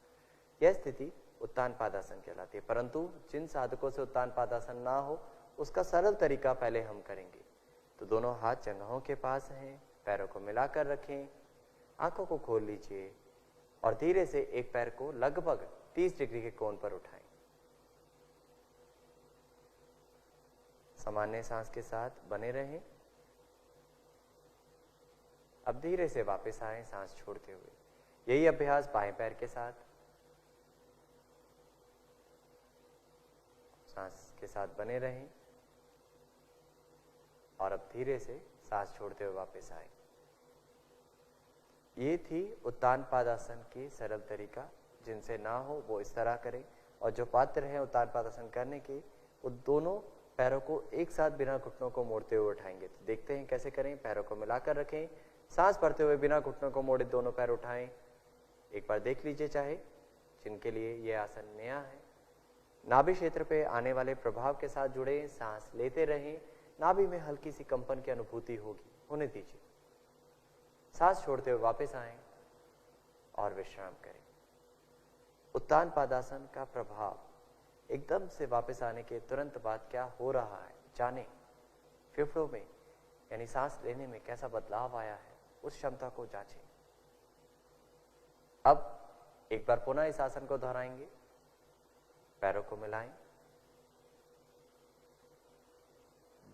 यह स्थिति उत्तान पादासन कहलाती है। परंतु जिन साधकों से उत्तान पादासन ना हो उसका सरल तरीका पहले हम करेंगे। तो दोनों हाथ जंघों के पास हैं, पैरों को मिलाकर रखें, आंखों को खोल लीजिए और धीरे से एक पैर को लगभग 30 डिग्री के कोण पर उठाएं। सामान्य सांस के साथ बने रहें। अब धीरे से वापस आएं सांस छोड़ते हुए। यही अभ्यास बाएं पैर के साथ, सांस के साथ बने रहें और अब धीरे से सांस छोड़ते हुए वापस आएं। ये थी उत्तान पादासन की सरल तरीका। जिनसे ना हो वो इस तरह करें, और जो पात्र हैं उत्तान पादासन करने के, वो दोनों पैरों को एक साथ बिना घुटनों को मोड़ते हुए उठाएंगे। तो देखते हैं कैसे करें। पैरों को मिलाकर रखें, सांस भरते हुए बिना घुटनों को मोड़े दोनों पैर उठाएं। एक बार देख लीजिए, चाहे जिनके लिए यह आसन नया है। नाभि क्षेत्र पे आने वाले प्रभाव के साथ जुड़े, सांस लेते रहें। नाभि में हल्की सी कंपन की अनुभूति होगी, होने दीजिए। सांस छोड़ते हुए वापस आएं और विश्राम करें। उत्तान पादासन का प्रभाव एकदम से वापस आने के तुरंत बाद क्या हो रहा है जाने। फेफड़ों में यानी सांस लेने में कैसा बदलाव आया है, उस क्षमता को जांचें। अब एक बार पुनः इस आसन को दोहराएंगे। पैरों को मिलाएं,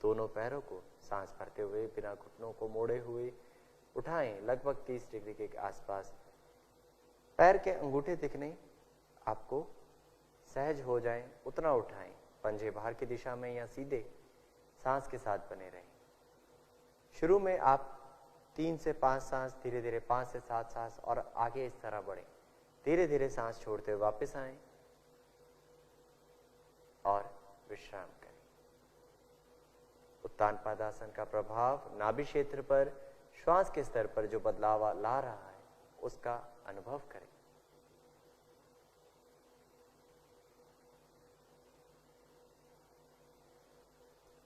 दोनों पैरों को सांस भरते हुए बिना घुटनों को मोड़े हुए उठाएं, लगभग 30 डिग्री के आसपास। पैर के अंगूठे दिखने आपको सहज हो जाएं, उतना उठाएं। पंजे बाहर की दिशा में या सीधे सांस के साथ बने रहें। शुरू में आप 3 से 5 सांस, धीरे धीरे 5 से 7 सांस और आगे इस तरह बढ़ें। धीरे धीरे सांस छोड़ते हुए वापस आएं और विश्राम करें। उत्तान पादासन का प्रभाव नाभि क्षेत्र पर, श्वास के स्तर पर जो बदलाव ला रहा है, उसका अनुभव करें।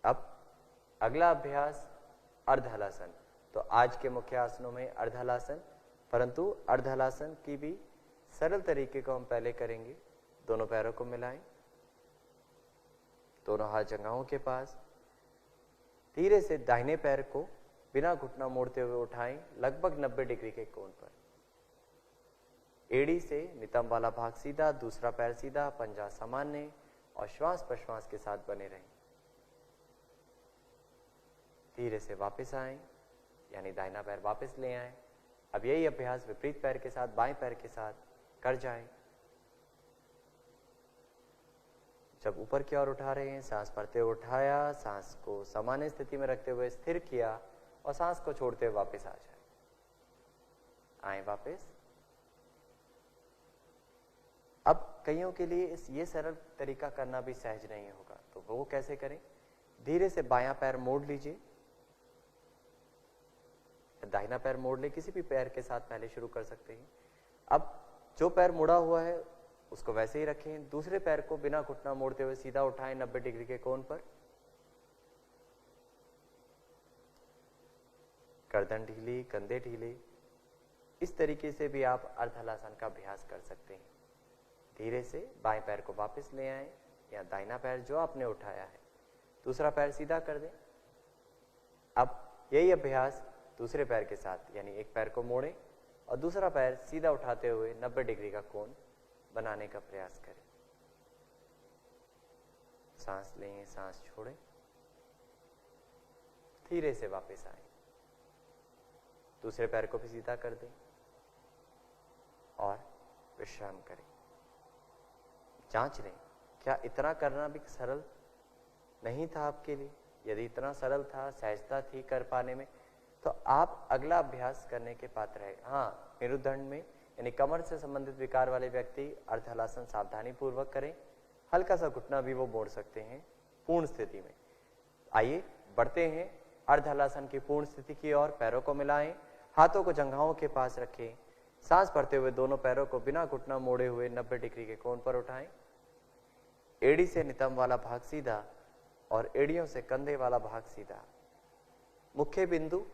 अब अगला अभ्यास अर्धहलासन। तो आज के मुख्य आसनों में अर्धहलासन, परंतु अर्धहलासन की भी सरल तरीके को हम पहले करेंगे। दोनों पैरों को मिलाएं, दोनों हाथ जंघाओं के पास। धीरे से दाहिने पैर को बिना घुटना मोड़ते हुए उठाएं, लगभग 90 डिग्री के कोण पर। एड़ी से नितंब वाला भाग सीधा, दूसरा पैर सीधा, पंजा सामान्य, और श्वास प्रश्वास के साथ बने रहें। धीरे से वापस आएं, यानी दाहिना पैर वापस ले आएं। अब यही अभ्यास विपरीत पैर के साथ, बाएं पैर के साथ कर जाएं। जब ऊपर की ओर उठा रहे हैं, सांस भरते हुए उठाया, सांस को सामान्य स्थिति में रखते हुए स्थिर किया और सांस को छोड़ते हुए वापस आ जाए। आए वापस। अब कईयों के लिए ये सरल तरीका करना भी सहज नहीं होगा, तो वो कैसे करें। धीरे से बायां पैर मोड़ लीजिए, दाहिना पैर मोड़ ले, किसी भी पैर के साथ पहले शुरू कर सकते हैं। अब जो पैर मुड़ा हुआ है उसको वैसे ही रखें। दूसरे पैर को बिना घुटना मोड़ते हुए सीधा उठाएं 90 डिग्री के कोण पर। गर्दन ढीली, कंधे ढीले। इस तरीके से भी आप अर्धहलासन का अभ्यास कर सकते हैं। धीरे से बाएं पैर को वापस ले आएं, या दाहिना पैर जो आपने उठाया है दूसरा पैर सीधा कर दें। अब यही अभ्यास दूसरे पैर के साथ, यानी एक पैर को मोड़ें और दूसरा पैर सीधा उठाते हुए 90 डिग्री का कोण बनाने का प्रयास करें। सांस लें, सांस छोड़ें, धीरे से वापस आएं। दूसरे पैर को भी सीधा कर दें और विश्राम करें। जांच लें, क्या इतना करना भी सरल नहीं था आपके लिए। यदि इतना सरल था, सहजता थी कर पाने में, तो आप अगला अभ्यास करने के पात्र है। हाँ, मेरुदंड में यानी कमर से संबंधित विकार वाले व्यक्ति अर्धहलासन सावधानी पूर्वक करें। हल्का सा घुटना भी वो मोड़ सकते हैं पूर्ण स्थिति में। आइए बढ़ते हैं अर्धहलासन की पूर्ण स्थिति की ओर। पैरों को मिलाएं, हाथों को जंघाओं के पास रखें। सांस भरते हुए दोनों पैरों को बिना घुटना मोड़े हुए 90 डिग्री के कोण पर उठाएं। एड़ी से नितंब वाला भाग सीधा और एड़ियों से कंधे वाला भाग सीधा। मुख्य बिंदु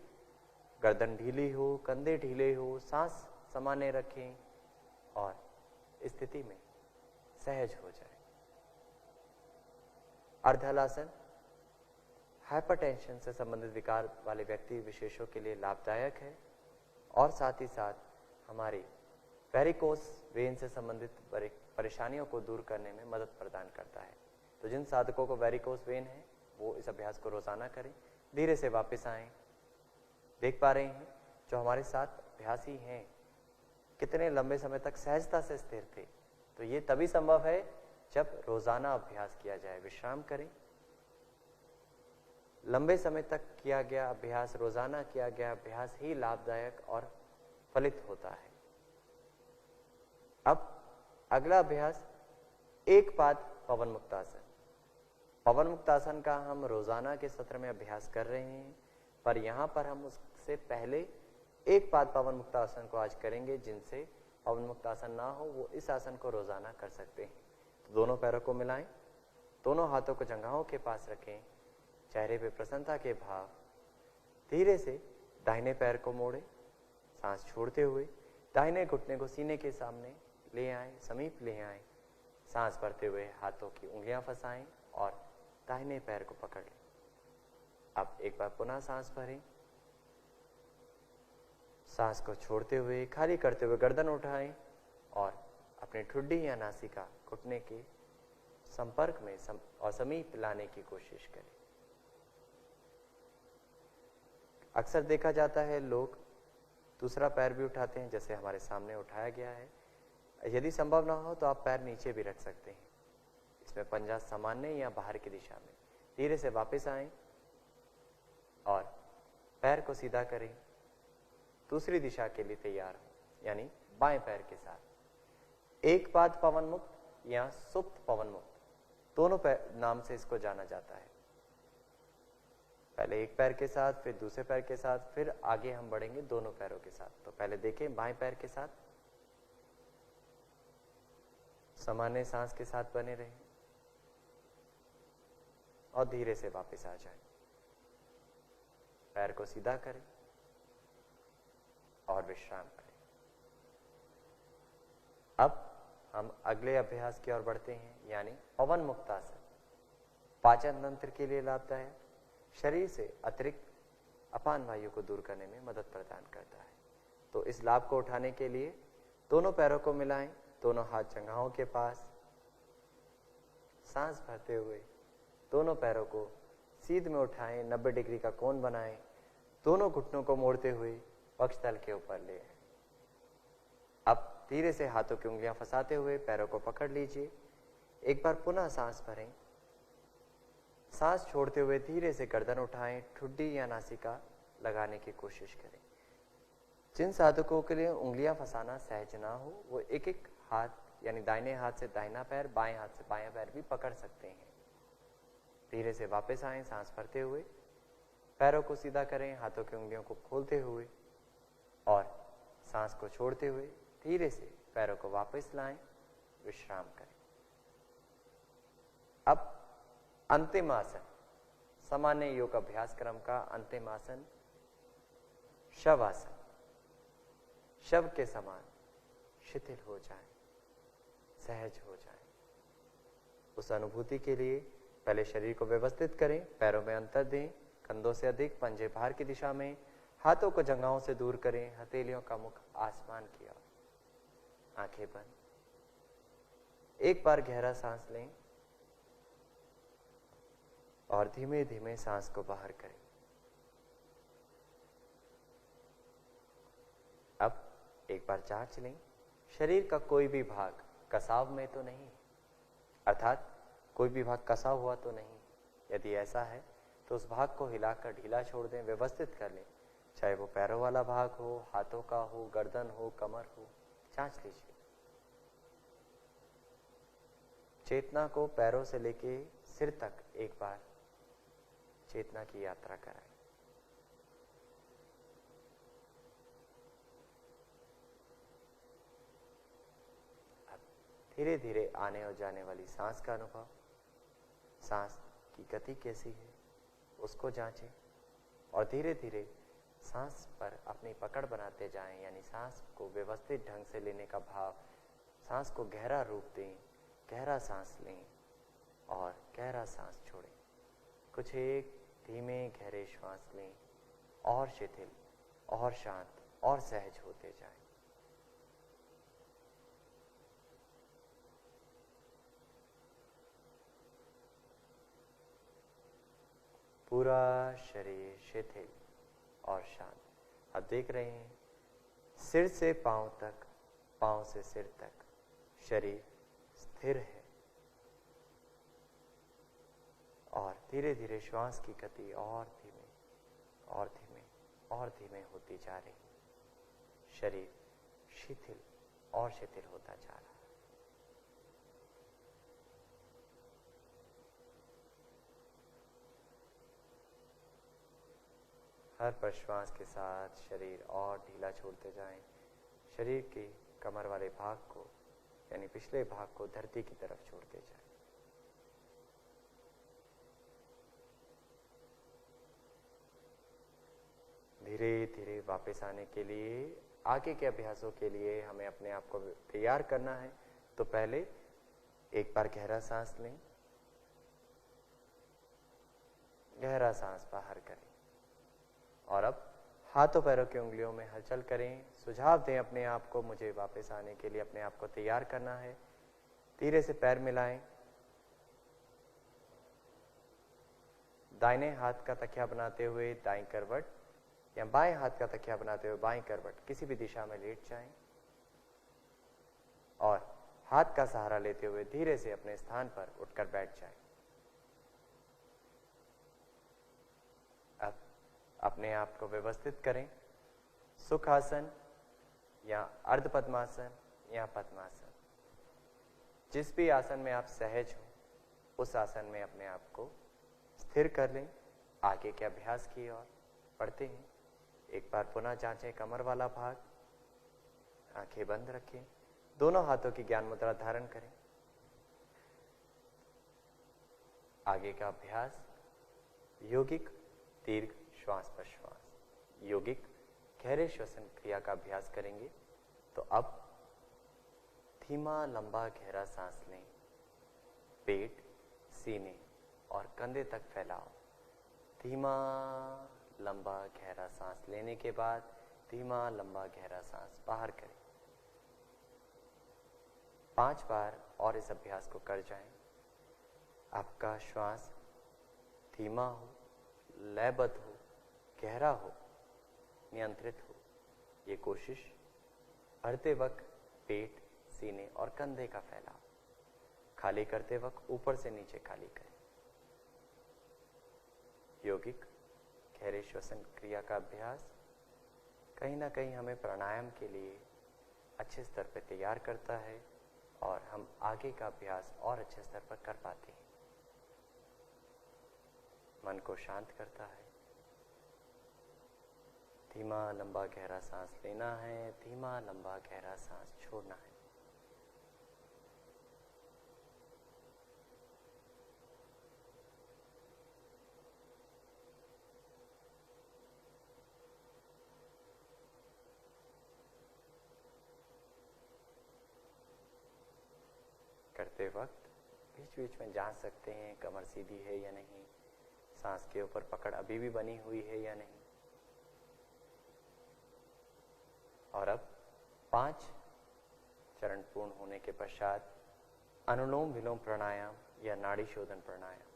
गर्दन ढीली हो, कंधे ढीले हो, सांस सामान्य रखें और स्थिति में सहज हो जाए। अर्धहलासन हाइपरटेंशन से संबंधित विकार वाले व्यक्ति विशेषों के लिए लाभदायक है और साथ ही साथ हमारी वेरिकोस वेन से संबंधित परेशानियों को दूर करने में मदद प्रदान करता है। तो जिन साधकों को वेरिकोस वेन है वो इस अभ्यास को रोजाना करें। धीरे से वापस आएं। देख पा रहे हैं जो हमारे साथ अभ्यासी हैं कितने लंबे समय तक सहजता से स्थिर थे। तो ये तभी संभव है जब रोजाना अभ्यास किया जाए। विश्राम करें। लंबे समय तक किया गया अभ्यास, रोजाना किया गया अभ्यास ही लाभदायक और फलित होता है। अब अगला अभ्यास एक पाद पवन मुक्तासन। पवन मुक्तासन का हम रोजाना के सत्र में अभ्यास कर रहे हैं, पर यहां पर हम उससे पहले एक पाद पवन मुक्तासन को आज करेंगे। जिनसे पवन मुक्तासन ना हो वो इस आसन को रोजाना कर सकते हैं। तो दोनों पैरों को मिलाएं, दोनों हाथों को जंघाओं के पास रखें, चेहरे पे प्रसन्नता के भाव, धीरे से दाहिने पैर को मोड़े, सांस छोड़ते हुए दाहिने घुटने को सीने के सामने ले आए, समीप ले आए, सांस भरते हुए हाथों की उंगलियां फंसाएं और दाहिने पैर को पकड़ लें। अब एक बार पुनः सांस भरें, सांस को छोड़ते हुए खाली करते हुए गर्दन उठाएं और अपने ठुड्डी या नासिका घुटने के संपर्क में और समीप लाने की कोशिश करें। अक्सर देखा जाता है लोग दूसरा पैर भी उठाते हैं, जैसे हमारे सामने उठाया गया है। यदि संभव ना हो तो आप पैर नीचे भी रख सकते हैं। इसमें पंजा सामान्य या बाहर की दिशा में। धीरे से वापस आएं और पैर को सीधा करें, दूसरी दिशा के लिए तैयार हो, यानी बाएं पैर के साथ। एक पाद पवन मुक्त या सुप्त पवन मुक्त, दोनों नाम से इसको जाना जाता है। पहले एक पैर के साथ, फिर दूसरे पैर के साथ, फिर आगे हम बढ़ेंगे दोनों पैरों के साथ। तो पहले देखें बाएं पैर के साथ, सामान्य सांस के साथ बने रहें और धीरे से वापस आ जाएं। पैर को सीधा करें और विश्राम करें। अब हम अगले अभ्यास की ओर बढ़ते हैं, यानी पवन मुक्तासन। पाचन तंत्र के लिए लाभदायक, शरीर से अतिरिक्त अपान वायु को दूर करने में मदद प्रदान करता है। तो इस लाभ को उठाने के लिए दोनों पैरों को मिलाएं, दोनों हाथ जंघाओं के पास, सांस भरते हुए दोनों पैरों को सीध में उठाएं, 90 डिग्री का कोण बनाएं, दोनों घुटनों को मोड़ते हुए वक्ष तल के ऊपर ले आए। अब धीरे से हाथों की उंगलियां फंसाते हुए पैरों को पकड़ लीजिए। एक बार पुनः सांस भरें, सांस छोड़ते हुए धीरे से गर्दन उठाएं, ठुड्डी या नासिका लगाने की कोशिश करें। जिन साधकों के लिए उंगलियां फंसाना सहज ना हो वो एक एक हाथ यानी दाहिने हाथ से दाहिना पैर, बाएं हाथ से बायां पैर भी पकड़ सकते हैं। धीरे से वापस आएं, सांस भरते हुए पैरों को सीधा करें, हाथों की उंगलियों को खोलते हुए और सांस को छोड़ते हुए धीरे से पैरों को वापस लाएं, विश्राम करें। अब अंतिम आसन, सामान्य योग अभ्यास क्रम का अंतिम आसन शव आसन। शव के समान शिथिल हो जाएं, सहज हो जाएं। उस अनुभूति के लिए पहले शरीर को व्यवस्थित करें, पैरों में अंतर दें, कंधों से अधिक, पंजे बाहर की दिशा में, हाथों को जंघाओं से दूर करें, हथेलियों का मुख आसमान की ओर, आंखें बंद। एक बार गहरा सांस लें और धीमे धीमे सांस को बाहर करें। अब एक बार जांच लें, शरीर का कोई भी भाग कसाव में तो नहीं है, अर्थात कोई भी भाग कसा हुआ तो नहीं। यदि ऐसा है तो उस भाग को हिलाकर ढीला छोड़ दें, व्यवस्थित कर लें। चाहे वो पैरों वाला भाग हो, हाथों का हो, गर्दन हो, कमर हो, जांच लीजिए। चेतना को पैरों से लेके सिर तक एक बार चेतना की यात्रा कराएं। अब धीरे धीरे आने और जाने वाली सांस का अनुभव, सांस की गति कैसी है उसको जांचें और धीरे धीरे सांस पर अपनी पकड़ बनाते जाएं, यानी सांस को व्यवस्थित ढंग से लेने का भाव। सांस को गहरा रूप दें, गहरा सांस लें और गहरा सांस छोड़ें। कुछ एक धीमे गहरे श्वास लें और शिथिल और शांत और सहज होते जाएं। पूरा शरीर शिथिल और शांत। अब देख रहे हैं सिर से पांव तक, पांव से सिर तक शरीर स्थिर है और धीरे धीरे श्वास की गति और धीमे और धीमे और धीमे होती जा रही है। शरीर शिथिल और शिथिल होता जा रहा है। हर प्रश्वास के साथ शरीर और ढीला छोड़ते जाएं। शरीर के कमर वाले भाग को यानी पिछले भाग को धरती की तरफ छोड़ते जाएं। धीरे धीरे वापस आने के लिए, आगे के अभ्यासों के लिए हमें अपने आप को तैयार करना है। तो पहले एक बार गहरा सांस लें, गहरा सांस बाहर करें और अब हाथों पैरों की उंगलियों में हलचल करें। सुझाव दें अपने आप को, मुझे वापस आने के लिए अपने आप को तैयार करना है। धीरे से पैर मिलाएं, दाहिने हाथ का तकिया बनाते हुए दाईं करवट या बाएं हाथ का तकिया बनाते हुए बाईं करवट किसी भी दिशा में लेट जाएं और हाथ का सहारा लेते हुए धीरे से अपने स्थान पर उठकर बैठ जाएं। अब अपने आप को व्यवस्थित करें। सुखासन या अर्ध पद्मासन या पद्मासन, जिस भी आसन में आप सहज हो उस आसन में अपने आप को स्थिर कर लें। आगे के अभ्यास की ओर बढ़ते हैं। एक बार पुनः जांचें कमर वाला भाग, आंखें बंद रखें, दोनों हाथों की ज्ञान मुद्रा धारण करें। आगे का अभ्यास यौगिक दीर्घ श्वास प्रश्वास, यौगिक गहरे श्वसन क्रिया का अभ्यास करेंगे। तो अब धीमा लंबा गहरा सांस लें, पेट, सीने और कंधे तक फैलाओ। धीमा लंबा गहरा सांस लेने के बाद धीमा लंबा गहरा सांस बाहर करें। 5 बार और इस अभ्यास को कर जाएं। आपका श्वास धीमा हो, लयबद्ध हो, गहरा हो, नियंत्रित हो। ये कोशिश भरते वक्त पेट, सीने और कंधे का फैलाव, खाली करते वक्त ऊपर से नीचे खाली करें। यौगिक गहरे श्वसन क्रिया का अभ्यास कहीं ना कहीं हमें प्राणायाम के लिए अच्छे स्तर पर तैयार करता है और हम आगे का अभ्यास और अच्छे स्तर पर कर पाते हैं। मन को शांत करता है। धीमा लंबा गहरा सांस लेना है, धीमा लंबा गहरा सांस छोड़ना है। करते वक्त बीच बीच में जांच सकते हैं कमर सीधी है या नहीं, सांस के ऊपर पकड़ अभी भी बनी हुई है या नहीं। और अब 5 चरण पूर्ण होने के पश्चात अनुलोम विलोम प्राणायाम या नाड़ी शोधन प्राणायाम।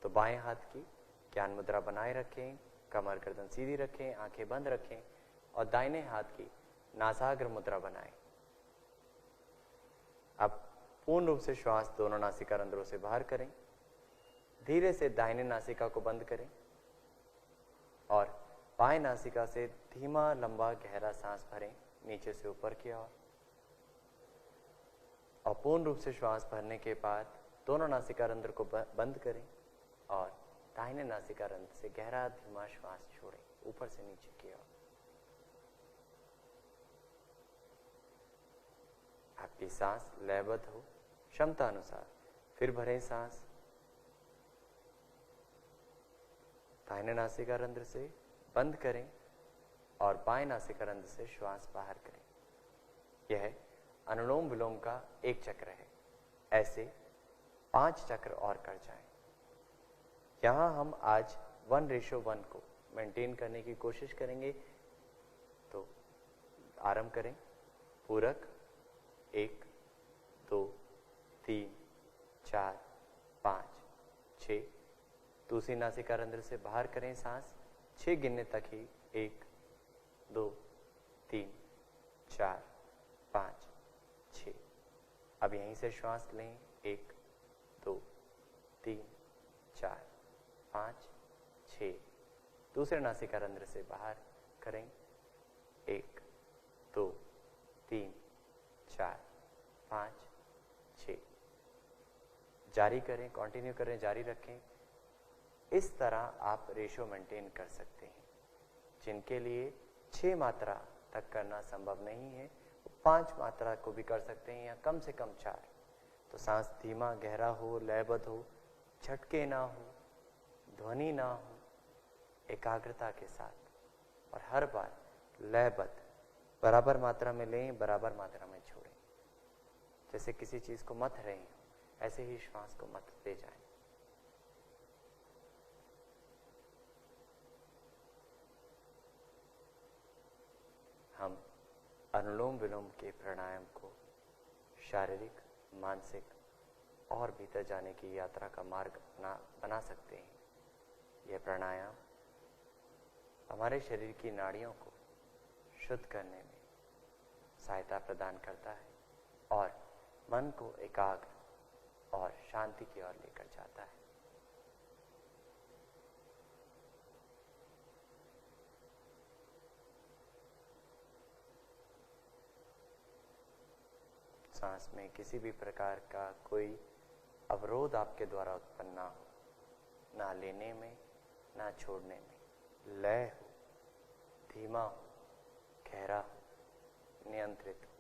तो बाएं हाथ की ज्ञान मुद्रा बनाए रखें, कमर गर्दन सीधी रखें, आंखें बंद रखें और दाहिने हाथ की नासाग्र मुद्रा बनाएं। अब पूर्ण रूप से श्वास दोनों नासिका रंध्रों से बाहर करें। धीरे से दाहिने नासिका को बंद करें और बाएं नासिका से धीमा लंबा गहरा सांस भरें नीचे से ऊपर की ओर। और पूर्ण रूप से श्वास भरने के बाद दोनों नासिका रंध्र को बंद करें और दाहिने नासिका रंध्र से गहरा धीमा श्वास छोड़ें ऊपर से नीचे की ओर। आपकी सांस लयबद्ध हो, क्षमता अनुसार फिर भरें सांस। दाहिने नासिका रंध्र से बंद करें और बाएं नासिका रंध्र से श्वास बाहर करें। यह अनुलोम विलोम का एक चक्र है। ऐसे 5 चक्र और कर जाएं। यहां हम आज 1:1 को मेंटेन करने की कोशिश करेंगे। तो आरंभ करें। पूरक 1 2 3 4 5 6। दूसरी नासिका रंध्र से बाहर करें सांस 6 गिनने तक ही। 1 2 3 4 5 6। अब यहीं से श्वास लें। 1 2 3 4 5 6। दूसरे नासिका रंध्र से बाहर करें। 1 2, 3, 4, 5, 6। जारी करें, कंटिन्यू करें, जारी रखें। इस तरह आप रेशो मेंटेन कर सकते हैं। जिनके लिए 6 मात्रा तक करना संभव नहीं है, 5 मात्रा को भी कर सकते हैं या कम से कम 4। तो सांस धीमा गहरा हो, लयबद्ध हो, झटके ना हो, ध्वनि ना हो, एकाग्रता के साथ, और हर बार लयबद्ध बराबर मात्रा में लें, बराबर मात्रा में छोड़ें। जैसे किसी चीज को मथ रहे हो, ऐसे ही श्वास को मथते जाएं। हम अनुलोम विलोम के प्राणायाम को शारीरिक, मानसिक और भीतर जाने की यात्रा का मार्ग बना सकते हैं। यह प्राणायाम हमारे शरीर की नाड़ियों को शुद्ध करने में सहायता प्रदान करता है और मन को एकाग्र और शांति की ओर लेकर जाता है। सांस में किसी भी प्रकार का कोई अवरोध आपके द्वारा उत्पन्न ना हो, ना लेने में ना छोड़ने में। लय हो, धीमा हो, गहरा हो, नियंत्रित हो।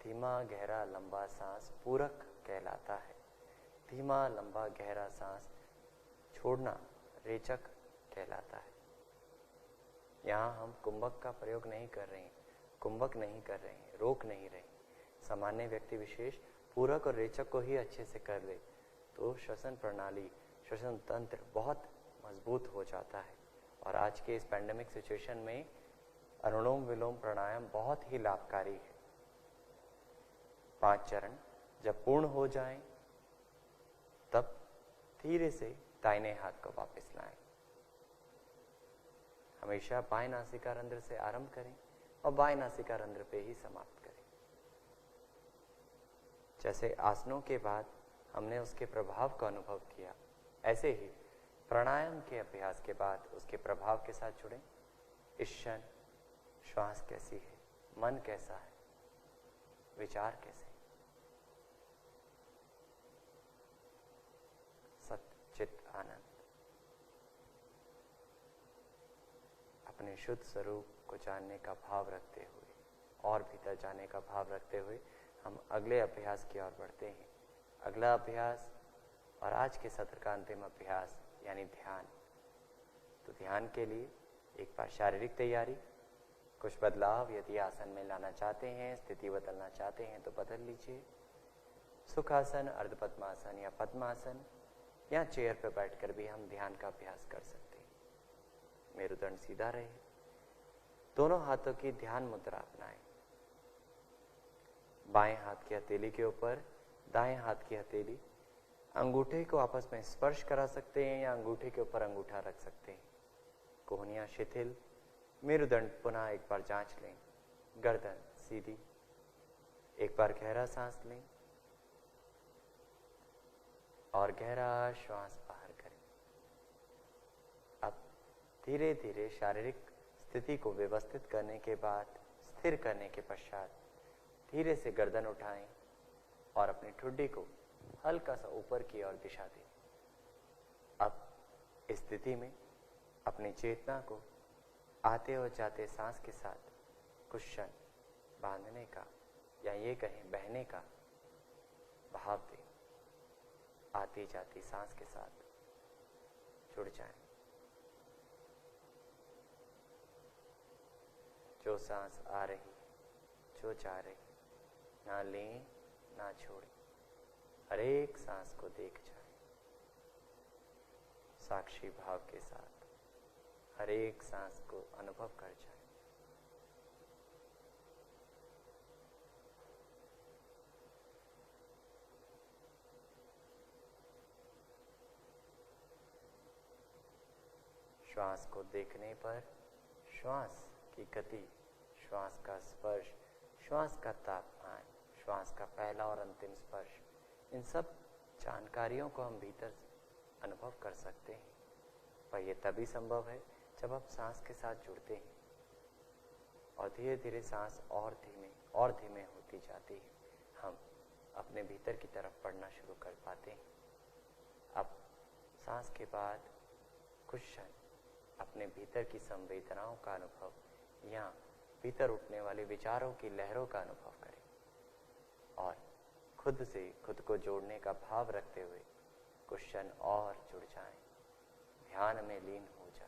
धीमा गहरा लंबा सांस पूरक कहलाता है। धीमा लंबा गहरा सांस छोड़ना रेचक कहलाता है। यहाँ हम कुंभक का प्रयोग नहीं कर रहे हैं, कुंभक नहीं कर रहे हैं, रोक नहीं रहे। सामान्य व्यक्ति विशेष पूरक और रेचक को ही अच्छे से कर ले तो श्वसन प्रणाली, श्वसन तंत्र बहुत मजबूत हो जाता है। और आज के इस पैंडेमिक सिचुएशन में अनुलोम विलोम प्राणायाम बहुत ही लाभकारी है। 5 चरण जब पूर्ण हो जाएं, तब धीरे से दाहिने हाथ को वापस लाएं। हमेशा बाएं नासिका रंध्र से आरंभ करें और बाएं नासिका रंध्र पे ही समाप्त करें। जैसे आसनों के बाद हमने उसके प्रभाव का अनुभव किया, ऐसे ही प्राणायाम के अभ्यास के बाद उसके प्रभाव के साथ जुड़ें। इस क्षण श्वास कैसी है, मन कैसा है, विचार कैसे, सच्चित आनंद। अपने शुद्ध स्वरूप को जानने का भाव रखते हुए और भीतर जाने का भाव रखते हुए हम अगले अभ्यास की ओर बढ़ते हैं। अगला अभ्यास और आज के सत्र का अंतिम अभ्यास यानी ध्यान। तो ध्यान के लिए एक बार शारीरिक तैयारी, कुछ बदलाव यदि आसन में लाना चाहते हैं, स्थिति बदलना चाहते हैं तो बदल लीजिए। सुखासन, अर्धपद्मासन या पद्मासन या चेयर पर बैठकर भी हम ध्यान का अभ्यास कर सकते हैं। मेरुदंड सीधा रहे, दोनों हाथों की ध्यान मुद्रा अपनाएं। बाएं हाथ की हथेली के ऊपर दाएं हाथ की हथेली, अंगूठे को आपस में स्पर्श करा सकते हैं या अंगूठे के ऊपर अंगूठा रख सकते हैं। कोहनियां शिथिल, मेरुदंड पुनः एक बार जांच लें, गर्दन सीधी। एक बार गहरा सांस लें और गहरा श्वास बाहर करें। अब धीरे धीरे शारीरिक स्थिति को व्यवस्थित करने के बाद, स्थिर करने के पश्चात धीरे से गर्दन उठाएं और अपनी ठुड्डी को हल्का सा ऊपर की ओर दिशा दें। अब इस स्थिति में अपनी चेतना को आते और जाते सांस के साथ कुछ क्षण बांधने का या ये कहें बहने का भाव दें। आती जाती सांस के साथ जुड़ जाएं। जो सांस आ रही, जो जा रही, ना लें ना छोड़ें, हर एक सांस को देख जाएं। साक्षी भाव के साथ हर एक सांस को अनुभव कर जाएं। श्वास को देखने पर श्वास की गति, श्वास का स्पर्श, श्वास का तापमान, श्वास का पहला और अंतिम स्पर्श, इन सब जानकारियों को हम भीतर अनुभव कर सकते हैं। पर यह तभी संभव है जब आप सांस के साथ जुड़ते हैं। और धीरे धीरे सांस और धीमे होती जाती है। हम अपने भीतर की तरफ पढ़ना शुरू कर पाते हैं। अब सांस के बाद कुछ क्षण अपने भीतर की संवेदनाओं का अनुभव या भीतर उठने वाले विचारों की लहरों का अनुभव करें और खुद से खुद को जोड़ने का भाव रखते हुए कुछ क्षण और जुड़ जाएं, ध्यान में लीन हो जाएं।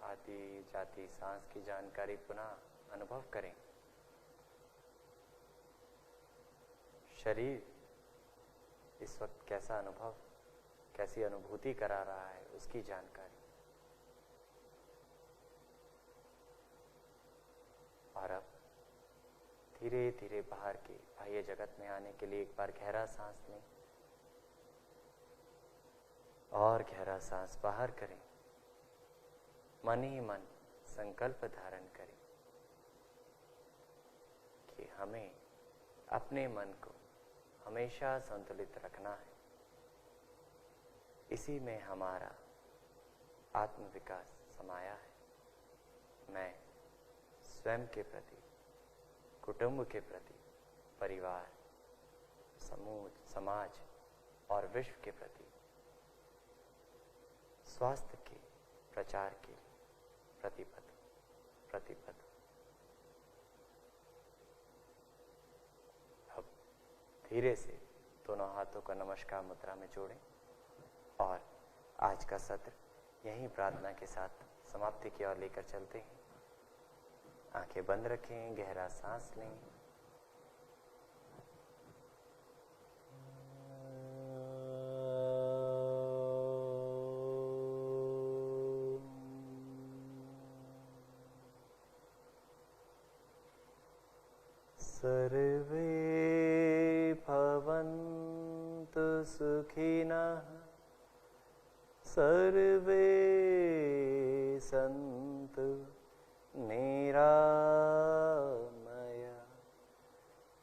आती जाती सांस की जानकारी पुनः अनुभव करें। शरीर इस वक्त कैसी अनुभूति करा रहा है उसकी जानकारी। और अब धीरे धीरे बाहर के बाह्य जगत में आने के लिए एक बार गहरा सांस लें और गहरा सांस बाहर करें। मन ही मन संकल्प धारण करें कि हमें अपने मन को हमेशा संतुलित रखना है। इसी में हमारा आत्म विकास समाया है। मैं स्वयं के प्रति, कुटुंब के प्रति, परिवार, समूह, समाज और विश्व के प्रति स्वास्थ्य के प्रचार के प्रतिबद्ध। अब धीरे से दोनों हाथों को नमस्कार मुद्रा में जोड़ें और आज का सत्र यहीं प्रार्थना के साथ समाप्ति की ओर लेकर चलते हैं। आंखें बंद रखें, गहरा सांस लें। सर्वे भवन्तु सुखिनः, सर्वे सन्तु निरामया,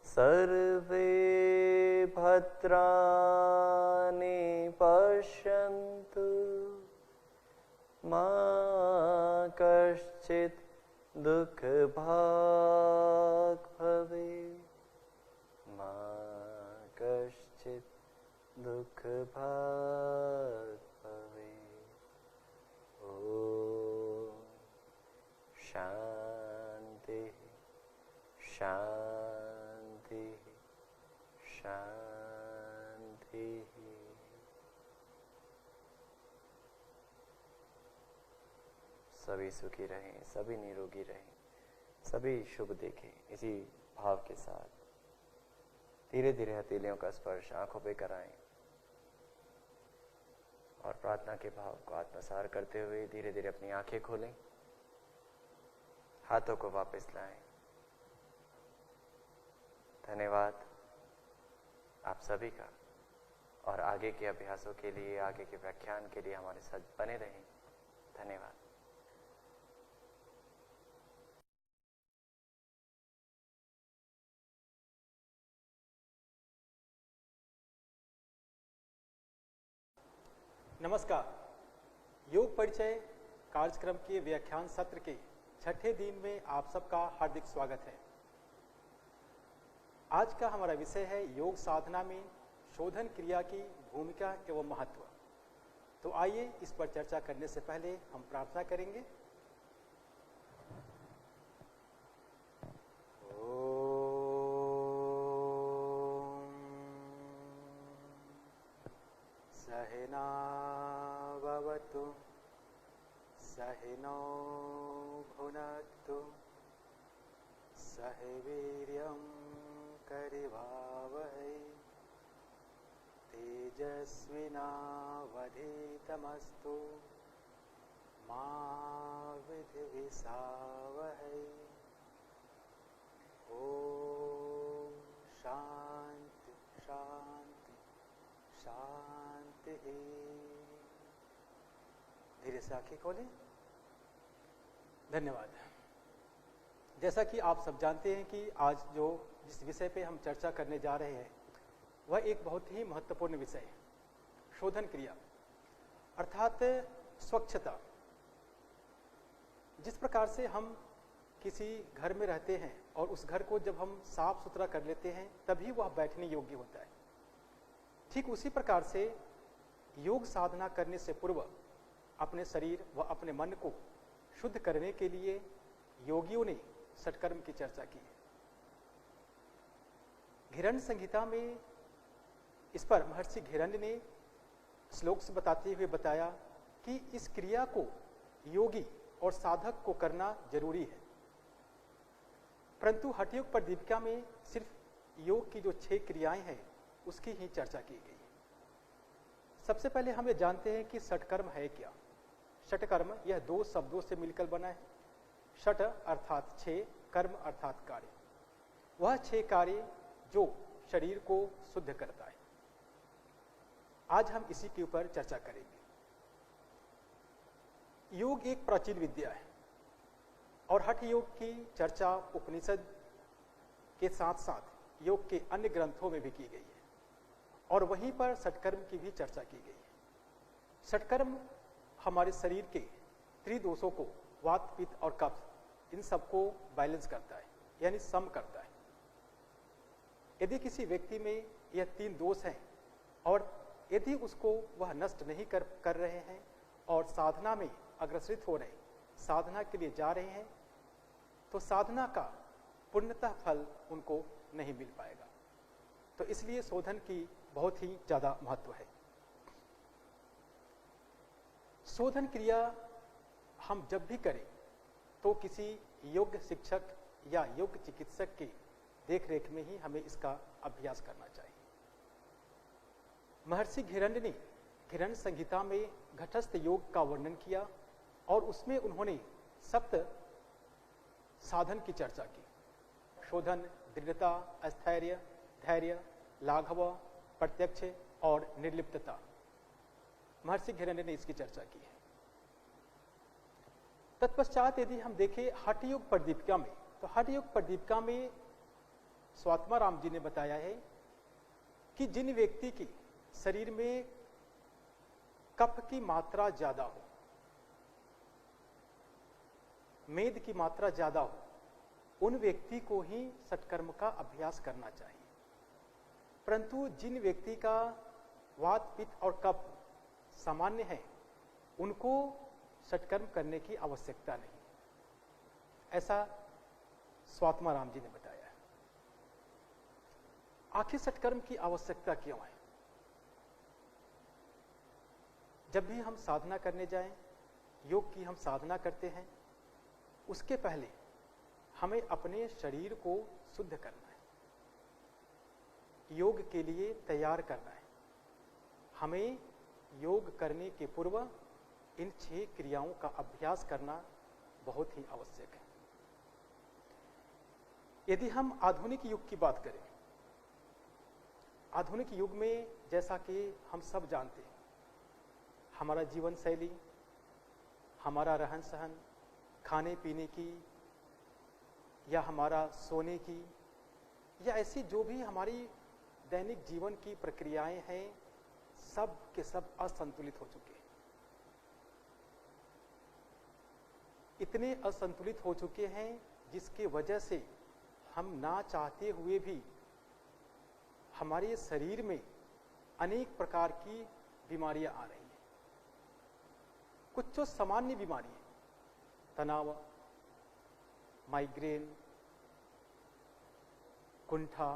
सर्वे भद्राणि पश्यन्तु, मा कश्चित् दुःखभाग् भवेत्, मा कश्चित् दुःखभाग् भवेत्। ॐ शान्ति शान्ति शान्ति। सभी सुखी रहें, सभी निरोगी रहें, सभी शुभ देखें। इसी भाव के साथ धीरे धीरे हथेलियों का स्पर्श आंखों पे कराएं और प्रार्थना के भाव को आत्मसार करते हुए धीरे धीरे अपनी आंखें खोलें। हाथों को वापस लाएं। धन्यवाद आप सभी का। और आगे के अभ्यासों के लिए, आगे के व्याख्यान के लिए हमारे साथ बने रहें। धन्यवाद। नमस्कार। योग परिचय कार्यक्रम के व्याख्यान सत्र के छठे दिन में आप सबका हार्दिक स्वागत है। आज का हमारा विषय है योग साधना में शोधन क्रिया की भूमिका एवं महत्व। तो आइए इस पर चर्चा करने से पहले हम प्रार्थना करेंगे। सहना भवतु, सहनौ भुनक्तु, सह वीर्यं करवावहै, तेजस्विनावधीतमस्तु मा विद्विषावहै। ओम शांति शांति शांति। धीरे से आंखें खोलें। धन्यवाद। जैसा कि आप सब जानते हैं कि आज जिस विषय पे हम चर्चा करने जा रहे हैं वह एक बहुत ही महत्वपूर्ण विषय है, शोधन क्रिया अर्थात स्वच्छता। जिस प्रकार से हम किसी घर में रहते हैं और उस घर को जब हम साफ सुथरा कर लेते हैं तभी वह बैठने योग्य होता है, ठीक उसी प्रकार से योग साधना करने से पूर्व अपने शरीर व अपने मन को शुद्ध करने के लिए योगियों ने षटकर्म की चर्चा की है। घिरण्य संहिता में इस पर महर्षि घिरण्य ने श्लोक से बताते हुए बताया कि इस क्रिया को योगी और साधक को करना जरूरी है, परंतु हठयोग पर दीपिका में सिर्फ योग की जो 6 क्रियाएं हैं उसकी ही चर्चा की गई है। सबसे पहले हम ये जानते हैं कि षटकर्म है क्या। षटकर्म यह 2 शब्दों से मिलकर बना है। षट अर्थात 6, कर्म अर्थात कार्य। वह 6 कार्य जो शरीर को शुद्ध करता है। आज हम इसी के ऊपर चर्चा करेंगे। योग एक प्राचीन विद्या है और हठ योग की चर्चा उपनिषद के साथ साथ योग के अन्य ग्रंथों में भी की गई है और वहीं पर षटकर्म की भी चर्चा की गई है। षटकर्म हमारे शरीर के त्रिदोषों को, वात, पित्त और कफ, इन सबको बैलेंस करता है, यानी सम करता है। यदि किसी व्यक्ति में यह 3 दोष हैं और यदि उसको वह नष्ट नहीं कर रहे हैं और साधना में अग्रसरित हो रहे, साधना के लिए जा रहे हैं, तो साधना का पूर्णतः फल उनको नहीं मिल पाएगा। तो इसलिए शोधन की बहुत ही ज्यादा महत्व है। शोधन क्रिया हम जब भी करें तो किसी योग शिक्षक या योग चिकित्सक के देखरेख में ही हमें इसका अभ्यास करना चाहिए। महर्षि घिरण्य ने घिरण्य संहिता में घटस्थ योग का वर्णन किया और उसमें उन्होंने 7 साधन की चर्चा की। शोधन, दृढ़ता, स्थैर्य, धैर्य, लाघव, प्रत्यक्ष और निर्लिप्तता। महर्षि घिरण्य ने इसकी चर्चा की है। तत्पश्चात यदि हम देखें हठ योग पर दीपिका में, तो हठ योग पर दीपिका में स्वात्मा राम जी ने बताया है कि जिन व्यक्ति की शरीर में कफ की मात्रा ज्यादा हो, मेद की मात्रा ज्यादा हो, उन व्यक्ति को ही षटकर्म का अभ्यास करना चाहिए। परंतु जिन व्यक्ति का वात, पित्त और कफ सामान्य है उनको षटकर्म करने की आवश्यकता नहीं, ऐसा स्वात्मा राम जी ने बताया है। आखिर षटकर्म की आवश्यकता क्यों है? जब भी हम साधना करने जाएं, योग की हम साधना करते हैं, उसके पहले हमें अपने शरीर को शुद्ध करना है, योग के लिए तैयार करना है। हमें योग करने के पूर्व इन 6 क्रियाओं का अभ्यास करना बहुत ही आवश्यक है। यदि हम आधुनिक युग की बात करें, आधुनिक युग में जैसा कि हम सब जानते हैं, हमारा जीवन शैली, हमारा रहन सहन, खाने पीने की या हमारा सोने की या ऐसी जो भी हमारी दैनिक जीवन की प्रक्रियाएं हैं, सब के सब असंतुलित हो चुके हैं। इतने असंतुलित हो चुके हैं जिसकी वजह से हम ना चाहते हुए भी हमारे शरीर में अनेक प्रकार की बीमारियां आ रही हैं। कुछ जो सामान्य बीमारी है, तनाव, माइग्रेन, कुंठा,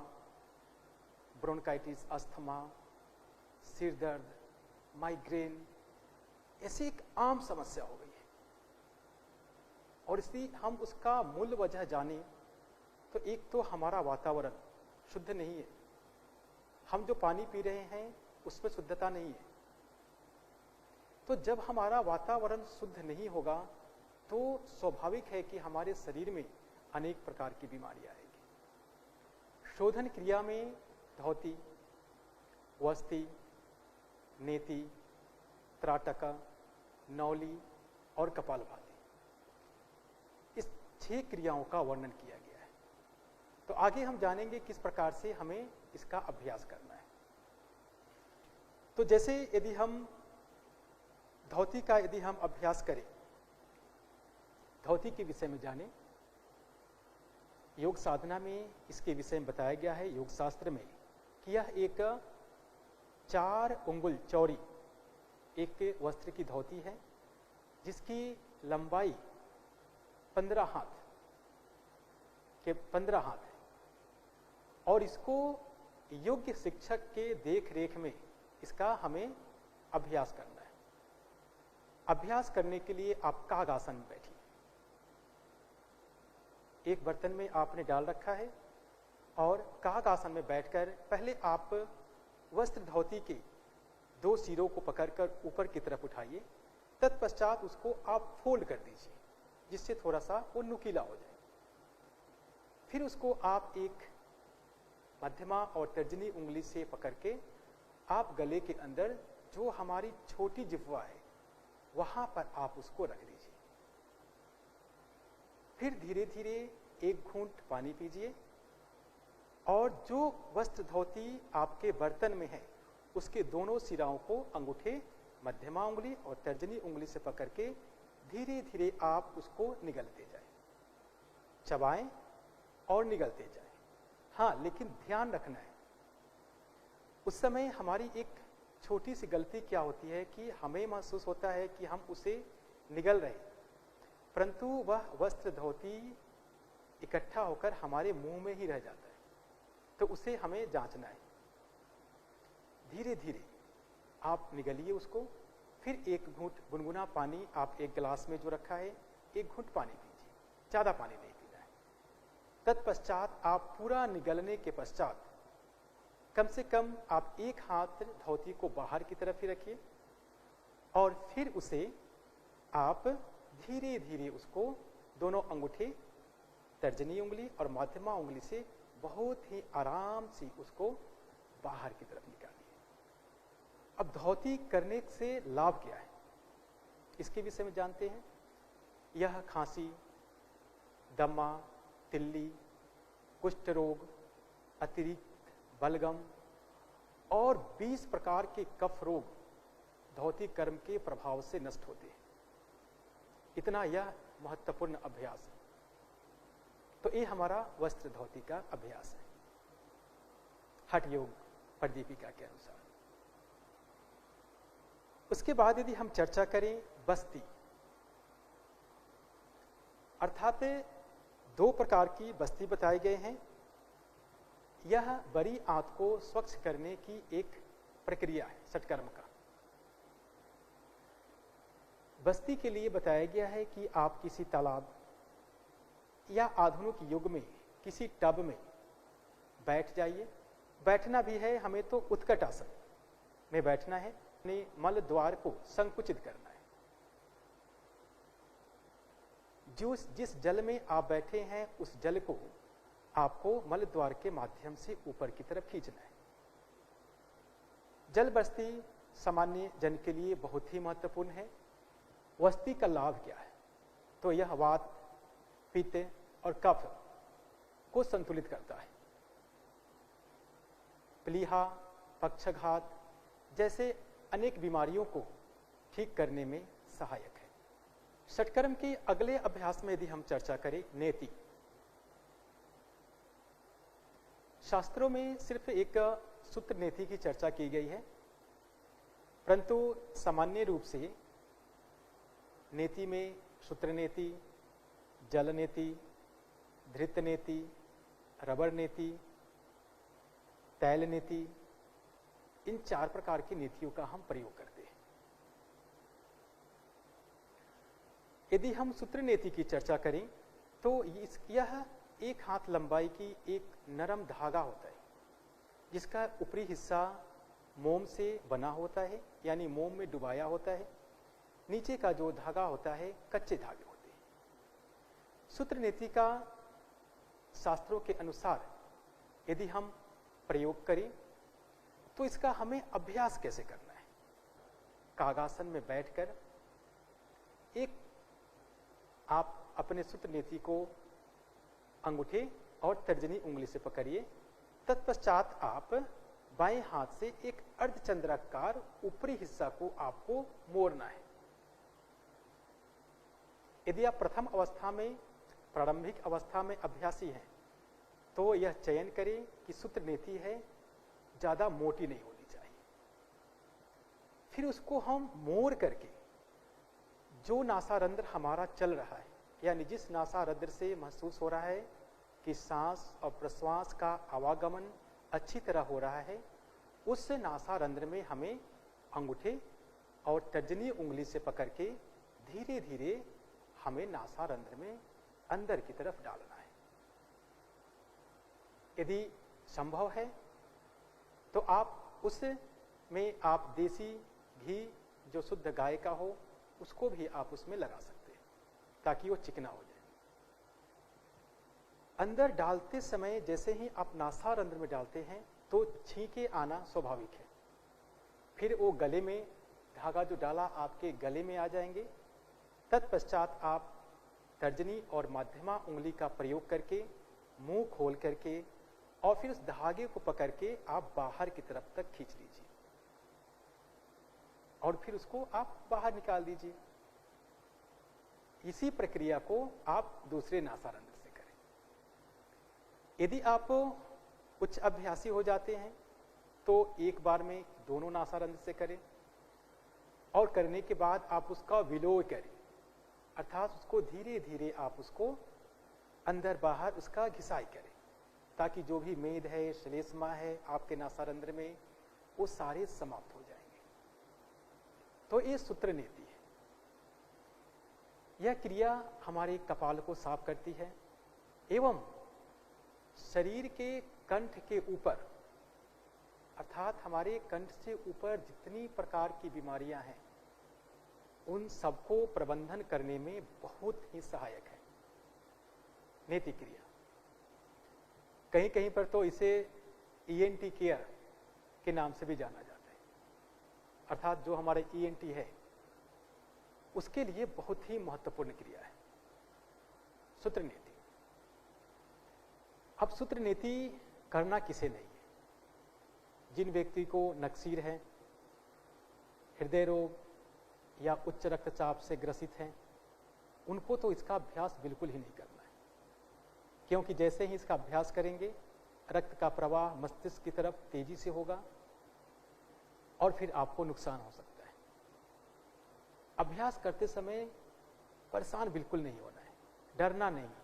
ब्रोंकाइटिस, अस्थमा, सिर दर्द, माइग्रेन, ऐसी एक आम समस्या हो गई है। और इसलिए हम उसका मूल वजह जाने तो एक तो हमारा वातावरण शुद्ध नहीं है, हम जो पानी पी रहे हैं उसमें शुद्धता नहीं है। तो जब हमारा वातावरण शुद्ध नहीं होगा तो स्वाभाविक है कि हमारे शरीर में अनेक प्रकार की बीमारी आएगी। शोधन क्रिया में धौती, वस्ती, नेति, त्राटका, नौली और कपालभाति। इस 6 क्रियाओं का वर्णन किया गया है। तो आगे हम जानेंगे किस प्रकार से हमें इसका अभ्यास करना है। तो जैसे यदि हम धौती का अभ्यास करें, धौती के विषय में जानें, योग साधना में इसके विषय में बताया गया है योग शास्त्र में कि यह एक 4 उंगुल चौड़ी एक वस्त्र की धोती है जिसकी लंबाई 15 हाथ है और इसको योग्य शिक्षक के देख रेख में इसका हमें अभ्यास करना है। अभ्यास करने के लिए आप कागासन में बैठिए। एक बर्तन में आपने डाल रखा है और कागासन में बैठकर पहले आप वस्त्र धोती के 2 सिरों को पकड़कर ऊपर की तरफ उठाइए। तत्पश्चात उसको आप फोल्ड कर दीजिए जिससे थोड़ा सा वो नुकीला हो जाए। फिर उसको आप एक मध्यमा और तर्जनी उंगली से पकड़ के आप गले के अंदर जो हमारी छोटी जिह्वा है वहां पर आप उसको रख दीजिए। फिर धीरे धीरे एक घूंट पानी पीजिए और जो वस्त्र धोती आपके बर्तन में है उसके दोनों सिराओं को अंगूठे मध्यमा उंगली और तर्जनी उंगली से पकड़ के धीरे धीरे आप उसको निगलते जाएं, चबाएं और निगलते जाएं। हाँ, लेकिन ध्यान रखना है उस समय हमारी एक छोटी सी गलती क्या होती है कि हमें महसूस होता है कि हम उसे निगल रहे, परंतु वह वस्त्र धोती इकट्ठा होकर हमारे मुंह में ही रह जाता है। तो उसे हमें जांचना है। धीरे धीरे आप निगलिए उसको। फिर एक घूंट गुनगुना पानी आप एक गिलास में जो रखा है एक घूंट पानी पीजिए, ज्यादा पानी नहीं पीना है। तत्पश्चात आप पूरा निगलने के पश्चात कम से कम आप एक हाथ धोती को बाहर की तरफ ही रखिए और फिर उसे आप धीरे धीरे उसको दोनों अंगूठे तर्जनी उंगली और मध्यमा उंगली से बहुत ही आराम से उसको बाहर की तरफ निकालिए। अब धोती करने से लाभ क्या है इसके विषय में जानते हैं। यह खांसी, दमा, तिल्ली, कुष्ठ रोग, अतिरिक्त बलगम और 20 प्रकार के कफ रोग धोती कर्म के प्रभाव से नष्ट होते हैं। इतना यह महत्वपूर्ण अभ्यास है। तो ये हमारा वस्त्र धोती का अभ्यास है हठ योग प्रदीपिका के अनुसार। उसके बाद यदि हम चर्चा करें बस्ती, अर्थात 2 प्रकार की बस्ती बताए गए हैं। यह बड़ी आंत को स्वच्छ करने की एक प्रक्रिया है षटकर्म का। बस्ती के लिए बताया गया है कि आप किसी तालाब या आधुनिक युग में किसी टब में बैठ जाइए। बैठना भी है हमें तो उत्कट आसन में बैठना है। अपने मल द्वार को संकुचित करना है। जिस जल में आप बैठे हैं उस जल को आपको मल द्वार के माध्यम से ऊपर की तरफ खींचना है। जल बस्ती सामान्य जन के लिए बहुत ही महत्वपूर्ण है। वस्ती का लाभ क्या है? तो यह वात, पित्त और कफ को संतुलित करता है। प्लीहा, पक्षघात जैसे अनेक बीमारियों को ठीक करने में सहायक है। षटकर्म के अगले अभ्यास में यदि हम चर्चा करें नेति, शास्त्रों में सिर्फ एक सूत्र नेति की चर्चा की गई है, परंतु सामान्य रूप से नेति में सूत्र नेति, जल नेति, धृत नेति, रबर नेति, तैल नेति, इन 4 प्रकार की नीतियों का हम प्रयोग करते हैं। यदि हम सूत्र नेति की चर्चा करें तो यह 1 हाथ लंबाई की एक नरम धागा होता है जिसका ऊपरी हिस्सा मोम से बना होता है, यानी मोम में डुबाया होता है। नीचे का जो धागा होता है कच्चे धागे होते हैं। सूत्र नेति का शास्त्रों के अनुसार यदि हम प्रयोग करें तो इसका हमें अभ्यास कैसे करना है कागासन में बैठकर एक आप अपने सूत्र नेति को अंगूठे और तर्जनी उंगली से पकड़िए। तत्पश्चात आप बाएं हाथ से एक अर्धचंद्राकार ऊपरी हिस्सा को आपको मोड़ना है। यदि आप प्रथम अवस्था में, प्रारंभिक अवस्था में अभ्यासी हैं तो यह चयन करें कि सूत्र नेति है ज्यादा मोटी नहीं होनी चाहिए। फिर उसको हम मोड़ करके जो नासारंध्र हमारा चल रहा है, यानी जिस नासारंध्र से महसूस हो रहा है कि सांस और प्रश्वास का आवागमन अच्छी तरह हो रहा है, उस नासारंध्र में हमें अंगूठे और तर्जनी उंगली से पकड़ के धीरे धीरे हमें नासारंध्र में अंदर की तरफ डालना है। यदि संभव है तो आप उसमें आप देसी घी जो शुद्ध गाय का हो उसको भी आप उसमें लगा सकते हैं ताकि वो चिकना हो जाए। अंदर डालते समय जैसे ही आप नासारंध्र में डालते हैं तो छींके आना स्वाभाविक है। फिर वो गले में, धागा जो डाला आपके गले में आ जाएंगे। तत्पश्चात आप तर्जनी और मध्यमा उंगली का प्रयोग करके मुंह खोल करके और फिर उस धागे को पकड़ के आप बाहर की तरफ तक खींच लीजिए और फिर उसको आप बाहर निकाल दीजिए। इसी प्रक्रिया को आप दूसरे नासारंध्र से करें। यदि आप उच्च अभ्यासी हो जाते हैं तो एक बार में दोनों नासारंध्र से करें और करने के बाद आप उसका विलोय करें, अर्थात उसको धीरे धीरे आप उसको अंदर बाहर उसका घिसाई करें ताकि जो भी मेद है, श्लेष्मा है आपके नासारंध्र में, वो सारे समाप्त हो जाएंगे। तो ये सूत्र नेति है। यह क्रिया हमारे कपाल को साफ करती है एवं शरीर के कंठ के ऊपर, अर्थात हमारे कंठ से ऊपर जितनी प्रकार की बीमारियां हैं उन सबको प्रबंधन करने में बहुत ही सहायक है नेति क्रिया। कहीं कहीं पर तो इसे ENT केयर के नाम से भी जाना जाता है, अर्थात जो हमारे ENT है उसके लिए बहुत ही महत्वपूर्ण क्रिया है सूत्र नेति। अब सूत्र नेति करना किसे नहीं है? जिन व्यक्ति को नक्सीर है, हृदय रोग या उच्च रक्तचाप से ग्रसित हैं, उनको तो इसका अभ्यास बिल्कुल ही नहीं करना है, क्योंकि जैसे ही इसका अभ्यास करेंगे रक्त का प्रवाह मस्तिष्क की तरफ तेजी से होगा और फिर आपको नुकसान हो सकता है। अभ्यास करते समय परेशान बिल्कुल नहीं होना है, डरना नहीं है,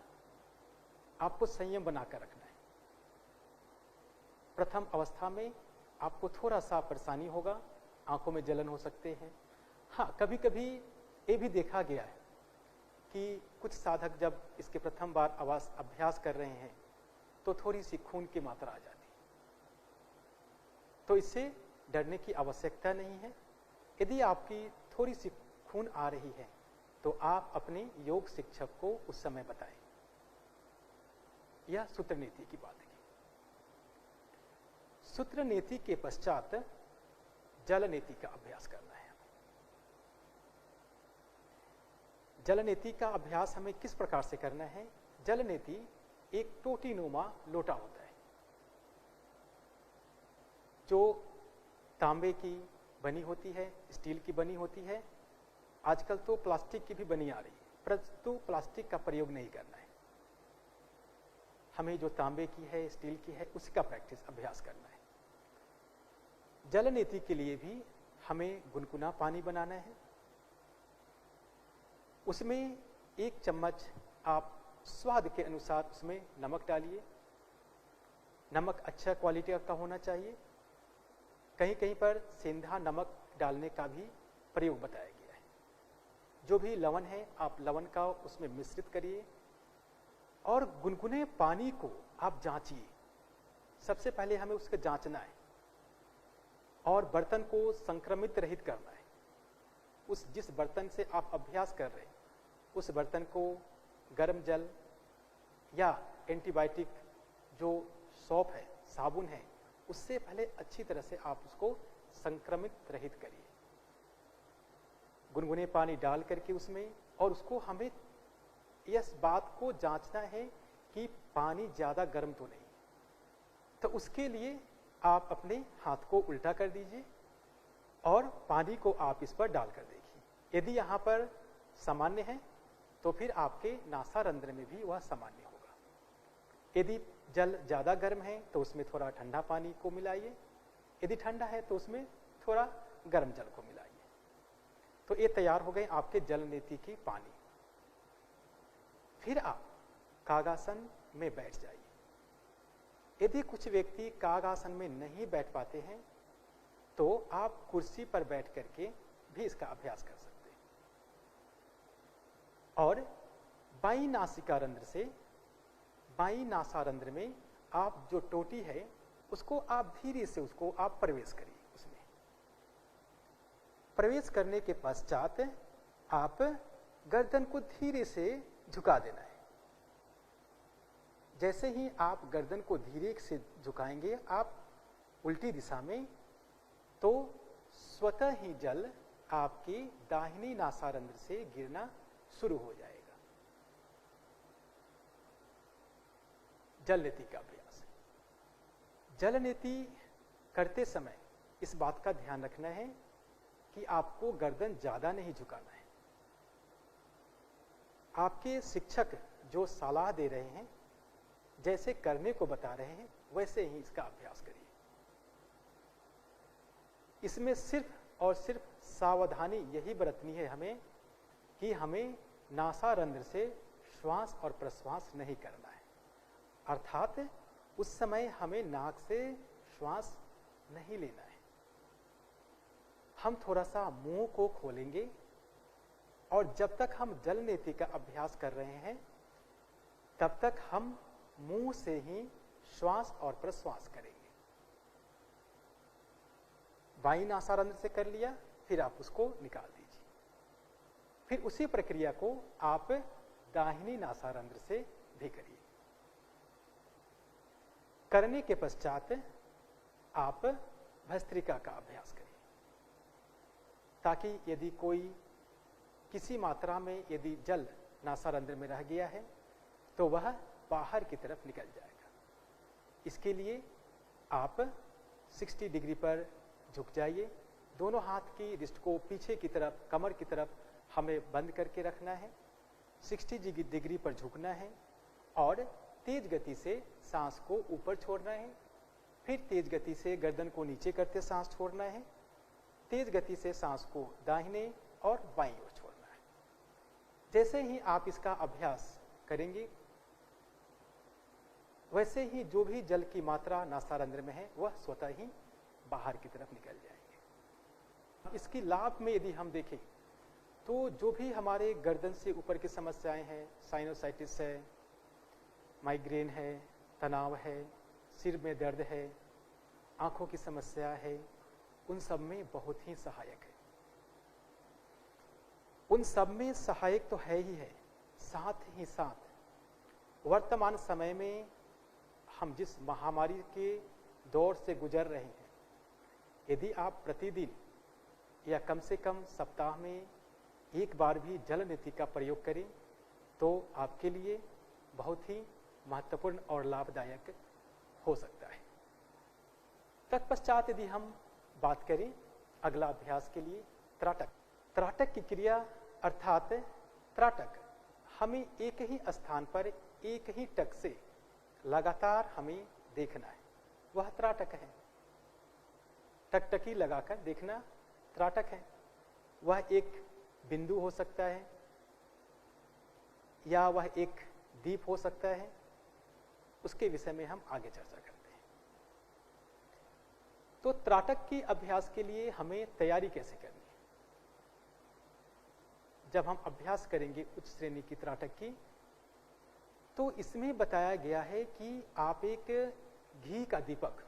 आपको संयम बनाकर रखना है। प्रथम अवस्था में आपको थोड़ा सा परेशानी होगा, आंखों में जलन हो सकते हैं। हाँ, कभी कभी ये भी देखा गया है कि कुछ साधक जब इसके प्रथम बार अभ्यास कर रहे हैं तो थोड़ी सी खून की मात्रा आ जाती है, तो इससे डरने की आवश्यकता नहीं है। यदि आपकी थोड़ी सी खून आ रही है तो आप अपने योग शिक्षक को उस समय बताएं। यह सूत्र नीति की बात है। सूत्र नीति के पश्चात जल नीति का अभ्यास करना है। जल नीति का अभ्यास हमें किस प्रकार से करना है? जल नीति एक टोटीनुमा लोटा होता है जो तांबे की बनी होती है, स्टील की बनी होती है। आजकल तो प्लास्टिक की भी बनी आ रही है, परंतु प्लास्टिक का प्रयोग नहीं करना है। हमें जो तांबे की है, स्टील की है, उसी का प्रैक्टिस अभ्यास करना है। जल नीति के लिए भी हमें गुनगुना पानी बनाना है। उसमें 1 चम्मच आप स्वाद के अनुसार उसमें नमक डालिए। नमक अच्छा क्वालिटी का होना चाहिए। कहीं कहीं पर सेंधा नमक डालने का भी प्रयोग बताया गया है। जो भी लवण है आप लवण का उसमें मिश्रित करिए और गुनगुने पानी को आप जांचिए। सबसे पहले हमें उसको जांचना है और बर्तन को संक्रमित रहित करना है। उस जिस बर्तन से आप अभ्यास कर रहे हैं उस बर्तन को गर्म जल या एंटीबायोटिक जो सौंफ है, साबुन है, उससे पहले अच्छी तरह से आप उसको संक्रमित रहित करिए। गुनगुने पानी डाल करके उसमें, और उसको हमें इस बात को जांचना है कि पानी ज़्यादा गर्म तो नहीं। तो उसके लिए आप अपने हाथ को उल्टा कर दीजिए और पानी को आप इस पर डाल कर देखिए। यदि यहाँ पर सामान्य है तो फिर आपके नासारंध्र में भी वह सामान्य होगा। यदि जल ज़्यादा गर्म है तो उसमें थोड़ा ठंडा पानी को मिलाइए, यदि ठंडा है तो उसमें थोड़ा गर्म जल को मिलाइए। तो ये तैयार हो गए आपके जल नेति की पानी। फिर आप कागासन में बैठ जाइए। यदि कुछ व्यक्ति कागासन में नहीं बैठ पाते हैं तो आप कुर्सी पर बैठ करके भी इसका अभ्यास कर सकते हैं। और बाई नासिकारंध्र से बाई नासारंध्र में आप जो टोटी है उसको आप धीरे से उसको आप प्रवेश करिए। उसमें प्रवेश करने के पश्चात आप गर्दन को धीरे से झुका देना है। जैसे ही आप गर्दन को धीरे से झुकाएंगे आप उल्टी दिशा में, तो स्वतः ही जल आपकी दाहिनी नासारंध्र से गिरना शुरू हो जाएगा। जल नीति का अभ्यास। जल नीति करते समय इस बात का ध्यान रखना है कि आपको गर्दन ज्यादा नहीं झुकाना है। आपके शिक्षक जो सलाह दे रहे हैं, जैसे करने को बता रहे हैं, वैसे ही इसका अभ्यास करिए। इसमें सिर्फ और सिर्फ सावधानी यही बरतनी है हमें कि हमें नासारंध्र से श्वास और प्रश्वास नहीं करना है। अर्थात उस समय हमें नाक से श्वास नहीं लेना है। हम थोड़ा सा मुंह को खोलेंगे और जब तक हम जल नीति का अभ्यास कर रहे हैं तब तक हम मुंह से ही श्वास और प्रश्वास करेंगे। बाईं नासारंध्र से कर लिया, फिर आप उसको निकाल दीजिए। फिर उसी प्रक्रिया को आप दाहिनी नासारंध्र से भी करिए। करने के पश्चात आप भस्त्रिका का अभ्यास करिए, ताकि यदि कोई किसी मात्रा में यदि जल नासारंध्र में रह गया है तो वह बाहर की तरफ निकल जाएगा। इसके लिए आप 60 डिग्री पर झुक जाइए। दोनों हाथ की रिस्ट को पीछे की तरफ, कमर की तरफ हमें बंद करके रखना है। 60 डिग्री पर झुकना है और तेज गति से सांस को ऊपर छोड़ना है। फिर तेज गति से गर्दन को नीचे करते सांस छोड़ना है। तेज गति से सांस को दाहिने और बाईं ओर छोड़ना है। जैसे ही आप इसका अभ्यास करेंगे वैसे ही जो भी जल की मात्रा नासारंध्र में है वह स्वतः ही बाहर की तरफ निकल जाएंगे। इसकी लाभ में यदि हम देखें तो जो भी हमारे गर्दन से ऊपर की समस्याएं हैं, साइनोसाइटिस है, माइग्रेन है, तनाव है, सिर में दर्द है, आंखों की समस्या है, उन सब में बहुत ही सहायक है। उन सब में सहायक तो है ही है, साथ ही साथ वर्तमान समय में हम जिस महामारी के दौर से गुजर रहे हैं, यदि आप प्रतिदिन या कम से कम सप्ताह में एक बार भी जल नीति का प्रयोग करें तो आपके लिए बहुत ही महत्वपूर्ण और लाभदायक हो सकता है। तत्पश्चात यदि हम बात करें अगला अभ्यास के लिए त्राटक। त्राटक की क्रिया अर्थात त्राटक हमें एक ही स्थान पर एक ही टक से लगातार हमें देखना है, वह त्राटक है। टकटकी लगाकर देखना त्राटक है। वह एक बिंदु हो सकता है या वह एक दीप हो सकता है, उसके विषय में हम आगे चर्चा करते हैं। तो त्राटक की अभ्यास के लिए हमें तैयारी कैसे करनी है? जब हम अभ्यास करेंगे उच्च श्रेणी की त्राटक की, तो इसमें बताया गया है कि आप एक घी का दीपक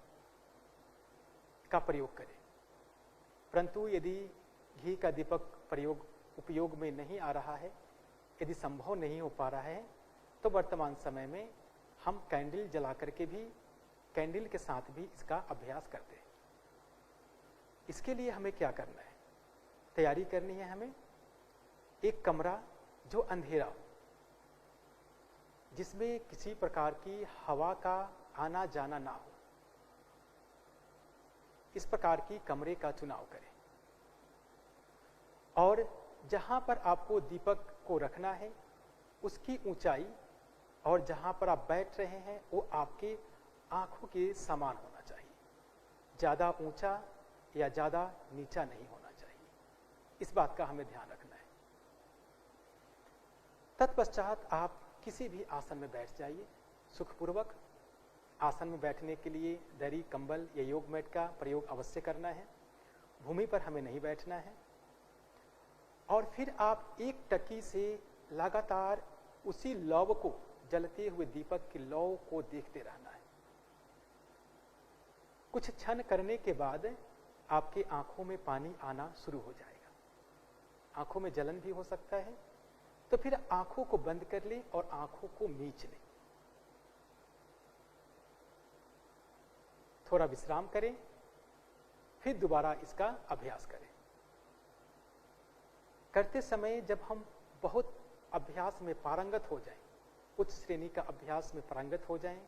का प्रयोग करें। परंतु यदि घी का दीपक उपयोग में नहीं आ रहा है, यदि संभव नहीं हो पा रहा है, तो वर्तमान समय में हम कैंडल जला करके भी, कैंडल के साथ भी इसका अभ्यास करते हैं। इसके लिए हमें क्या करना है? तैयारी करनी है हमें एक कमरा जो अंधेरा हो, जिसमें किसी प्रकार की हवा का आना जाना ना हो, इस प्रकार की कमरे का चुनाव करें। और जहां पर आपको दीपक को रखना है उसकी ऊंचाई और जहां पर आप बैठ रहे हैं वो आपके आंखों के समान होना चाहिए। ज्यादा ऊंचा या ज्यादा नीचा नहीं होना चाहिए, इस बात का हमें ध्यान रखना है। तत्पश्चात आप किसी भी आसन में बैठ जाइए सुखपूर्वक। आसन में बैठने के लिए दरी, कंबल या योग मैट का प्रयोग अवश्य करना है। भूमि पर हमें नहीं बैठना है। और फिर आप एक टकी से लगातार उसी लौ को, जलते हुए दीपक की लौ को देखते रहना है। कुछ क्षण करने के बाद आपके आंखों में पानी आना शुरू हो जाएगा। आंखों में जलन भी हो सकता है, तो फिर आंखों को बंद कर लें और आंखों को मीच लें। थोड़ा विश्राम करें, फिर दोबारा इसका अभ्यास करें। करते समय जब हम बहुत अभ्यास में पारंगत हो जाएं, उच्च श्रेणी का अभ्यास में पारंगत हो जाएं,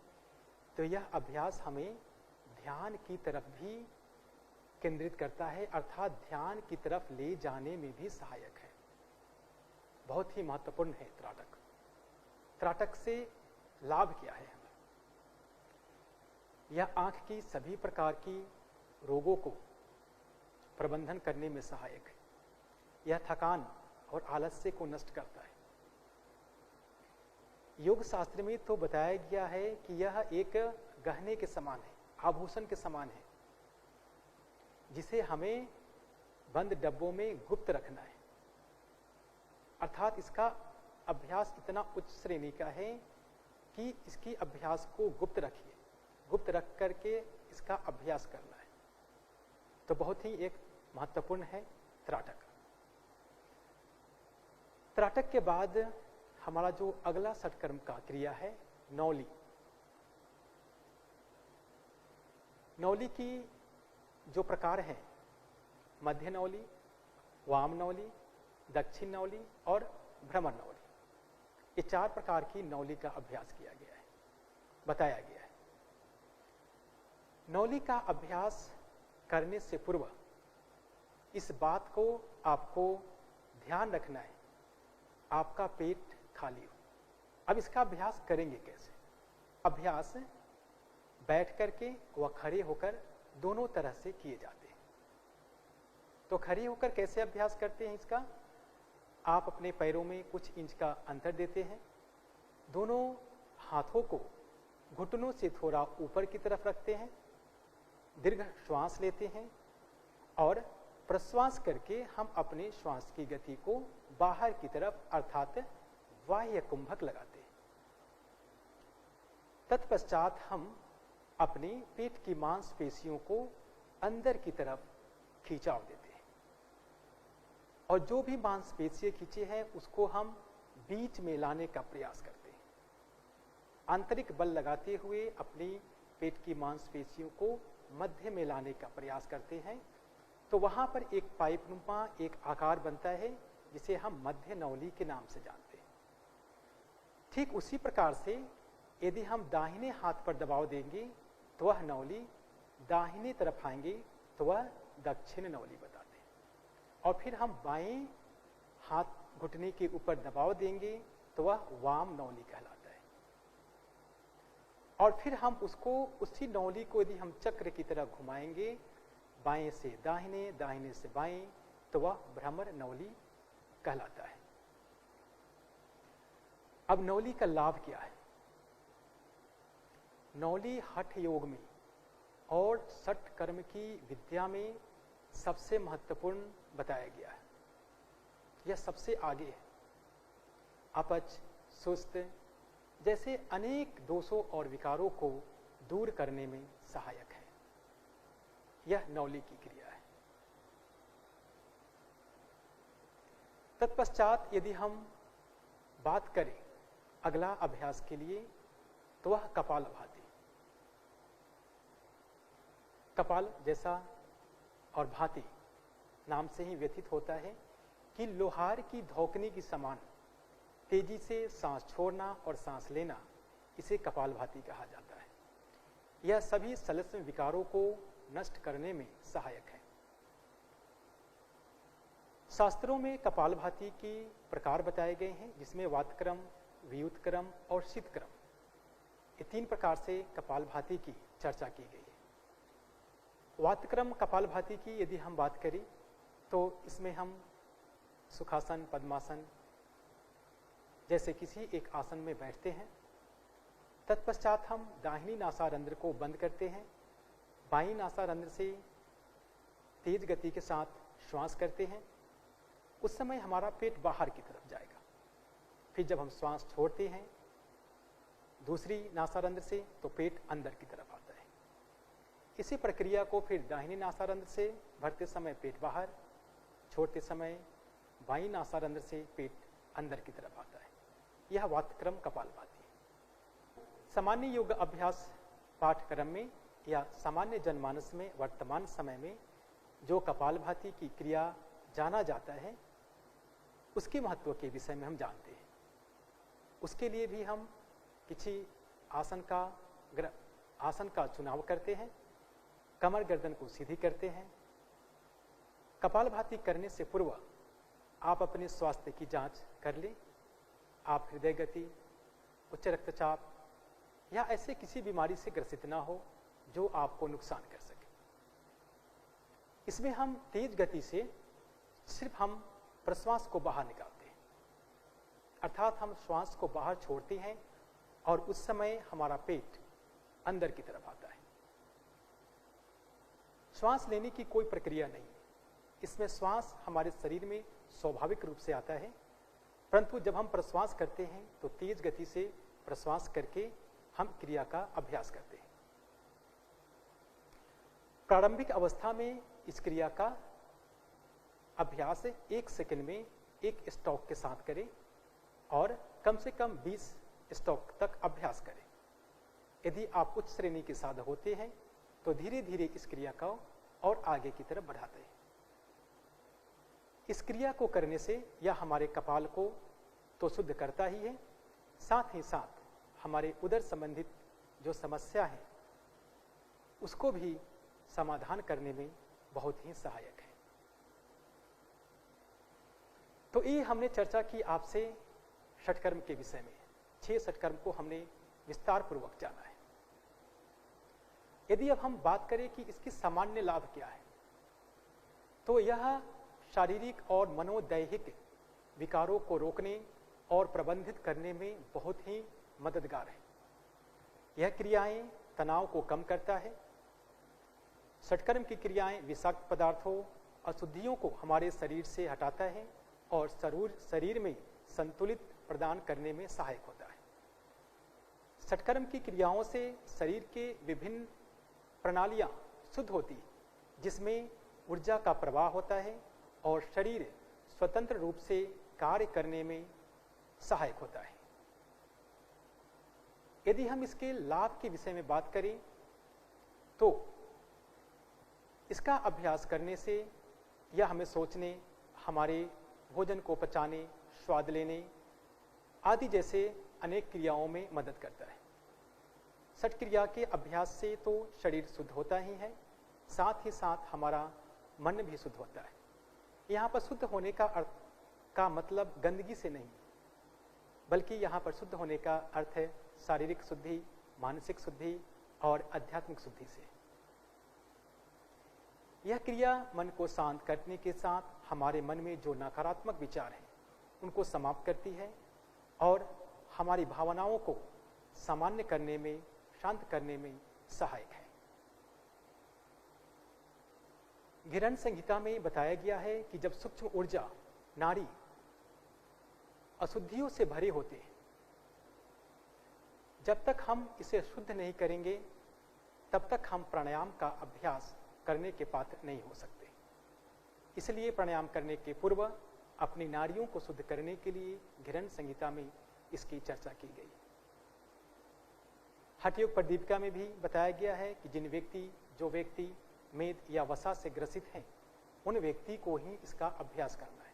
तो यह अभ्यास हमें ध्यान की तरफ भी केंद्रित करता है, अर्थात ध्यान की तरफ ले जाने में भी सहायक है। बहुत ही महत्वपूर्ण है त्राटक। त्राटक से लाभ क्या है हमें? यह आंख की सभी प्रकार की रोगों को प्रबंधन करने में सहायक है। यह थकान और आलस्य को नष्ट करता है। योग शास्त्र में तो बताया गया है कि यह एक गहने के समान है, आभूषण के समान है, जिसे हमें बंद डब्बों में गुप्त रखना है। अर्थात इसका अभ्यास इतना उच्च श्रेणी का है कि इसकी अभ्यास को गुप्त रखिए, गुप्त रख करके इसका अभ्यास करना है। तो बहुत ही एक महत्वपूर्ण है त्राटक। त्राटक के बाद हमारा जो अगला षटकर्म का क्रिया है नौली। नौली की जो प्रकार हैं, मध्य नौली, वाम नौली, दक्षिण नौली और भ्रमर नौली, ये 4 प्रकार की नौली का अभ्यास किया गया है, बताया गया है। नौली का अभ्यास करने से पूर्व इस बात को आपको ध्यान रखना है, आपका पेट खाली हो। अब इसका अभ्यास करेंगे कैसे? अभ्यास बैठ करके व खड़े होकर दोनों तरह से किए जाते हैं। तो खड़े होकर कैसे अभ्यास करते हैं इसका? आप अपने पैरों में कुछ इंच का अंतर देते हैं, दोनों हाथों को घुटनों से थोड़ा ऊपर की तरफ रखते हैं, दीर्घ श्वास लेते हैं और प्रश्वास करके हम अपने श्वास की गति को बाहर की तरफ अर्थात बाह्य कुंभक लगाते हैं। तत्पश्चात हम अपने पेट की मांसपेशियों को अंदर की तरफ खिंचाव देते हैं और जो भी मांसपेशियां खींचे हैं उसको हम बीच में लाने का प्रयास करते हैं। आंतरिक बल लगाते हुए अपनी पेट की मांसपेशियों को मध्य में लाने का प्रयास करते हैं। तो वहां पर एक पाइप नुमा एक आकार बनता है जिसे हम मध्य नौली के नाम से जानते हैं। ठीक उसी प्रकार से यदि हम दाहिने हाथ पर दबाव देंगे तो वह नौली दाहिने तरफ आएंगे तो वह दक्षिण नौली बताते हैं। और फिर हम बाएं हाथ घुटने के ऊपर दबाव देंगे तो वह वाम नौली कहलाता है। और फिर हम उसको उसी नौली को यदि हम चक्र की तरह घुमाएंगे बाएं से दाहिने, दाहिने से बाएं, तो वह भ्रमर नौली कहलाता है। अब नौली का लाभ क्या है? नौली हठ योग में और षटकर्म की विद्या में सबसे महत्वपूर्ण बताया गया है। यह सबसे आगे है। अपच, सुस्त जैसे अनेक दोषों और विकारों को दूर करने में सहायक है। यह नौली की क्रिया है। तत्पश्चात यदि हम बात करें अगला अभ्यास के लिए तो वह कपालभाति। कपाल जैसा और भाति नाम से ही व्यथित होता है कि लोहार की धौकनी की समान तेजी से सांस छोड़ना और सांस लेना, इसे कपालभाति कहा जाता है। यह सभी सलस्म विकारों को नष्ट करने में सहायक है। शास्त्रों में कपालभाति के प्रकार बताए गए हैं, जिसमें वातक्रम, व्युत्क्रम और शीतक्रम, ये 3 प्रकार से कपालभाति की चर्चा की गई है। वातक्रम कपालभाति की यदि हम बात करें तो इसमें हम सुखासन, पद्मासन जैसे किसी एक आसन में बैठते हैं। तत्पश्चात हम दाहिनी नासारंध्र को बंद करते हैं, बाईं नासारंध्र से तेज गति के साथ श्वास करते हैं। उस समय हमारा पेट बाहर की तरफ जाएगा। फिर जब हम श्वास छोड़ते हैं दूसरी नासारंध्र से, तो पेट अंदर की तरफ आता है। इसी प्रक्रिया को फिर दाहिनी नासारंध्र से भरते समय पेट बाहर, छोड़ते समय बाईं नासारंध्र से पेट अंदर की तरफ आता है। यह वातक्रम कपालभाति है। सामान्य योग अभ्यास पाठ्यक्रम में या सामान्य जनमानस में वर्तमान समय में जो कपालभाति की क्रिया जाना जाता है, उसके महत्व के विषय में हम जानते हैं। उसके लिए भी हम किसी आसन का चुनाव करते हैं, कमर गर्दन को सीधी करते हैं। कपालभाति करने से पूर्व आप अपने स्वास्थ्य की जांच कर लें। आप हृदय गति, उच्च रक्तचाप या ऐसे किसी बीमारी से ग्रसित ना हो जो आपको नुकसान कर सके। इसमें हम तेज गति से सिर्फ हम प्रश्वास को बाहर निकालते हैं, अर्थात हम श्वास को बाहर छोड़ते हैं और उस समय हमारा पेट अंदर की तरफ आता है। श्वास लेने की कोई प्रक्रिया नहीं है। इसमें श्वास हमारे शरीर में स्वाभाविक रूप से आता है, परंतु जब हम प्रश्वास करते हैं तो तेज गति से प्रश्वास करके हम क्रिया का अभ्यास करते हैं। प्रारंभिक अवस्था में इस क्रिया का अभ्यास 1 सेकंड में 1 स्टॉक के साथ करें और कम से कम 20 स्टॉक तक अभ्यास करें। यदि आप उच्च श्रेणी के साधक होते हैं तो धीरे धीरे इस क्रिया को और आगे की तरफ बढ़ाते हैं। इस क्रिया को करने से यह हमारे कपाल को तो शुद्ध करता ही है, साथ ही साथ हमारे उदर संबंधित जो समस्या है उसको भी समाधान करने में बहुत ही सहायक है। तो ये हमने चर्चा की आपसे षटकर्म के विषय में। 6 षटकर्म को हमने विस्तार पूर्वक जाना है। यदि अब हम बात करें कि इसकी सामान्य लाभ क्या है, तो यह शारीरिक और मनोदैहिक विकारों को रोकने और प्रबंधित करने में बहुत ही मददगार है। यह क्रियाएं तनाव को कम करता है। षटकर्म की क्रियाएं विषाक्त पदार्थों, अशुद्धियों को हमारे शरीर से हटाता है और शरीर में संतुलित प्रदान करने में सहायक होता है। षटकर्म की क्रियाओं से शरीर के विभिन्न प्रणालियां शुद्ध होती, जिसमें ऊर्जा का प्रवाह होता है और शरीर स्वतंत्र रूप से कार्य करने में सहायक होता है। यदि हम इसके लाभ के विषय में बात करें तो इसका अभ्यास करने से यह हमें सोचने, हमारे भोजन को पचाने, स्वाद लेने आदि जैसे अनेक क्रियाओं में मदद करता है। षट क्रिया के अभ्यास से तो शरीर शुद्ध होता ही है, साथ ही साथ हमारा मन भी शुद्ध होता है। यहाँ पर शुद्ध होने का अर्थ का मतलब गंदगी से नहीं, बल्कि यहाँ पर शुद्ध होने का अर्थ है शारीरिक शुद्धि, मानसिक शुद्धि और आध्यात्मिक शुद्धि से। यह क्रिया मन को शांत करने के साथ हमारे मन में जो नकारात्मक विचार हैं उनको समाप्त करती है और हमारी भावनाओं को सामान्य करने में, शांत करने में सहायक है। घिरण संहिता में बताया गया है कि जब सूक्ष्म ऊर्जा नाड़ी अशुद्धियों से भरे होते हैं, जब तक हम इसे शुद्ध नहीं करेंगे तब तक हम प्राणायाम का अभ्यास करने के पात्र नहीं हो सकते। इसलिए प्राणायाम करने के पूर्व अपनी नाड़ियों को शुद्ध करने के लिए घिरण संहिता में इसकी चर्चा की गई। हठ योग प्रदीपिका में भी बताया गया है कि जो व्यक्ति मेद या वसा से ग्रसित हैं, उन व्यक्ति को ही इसका अभ्यास करना है।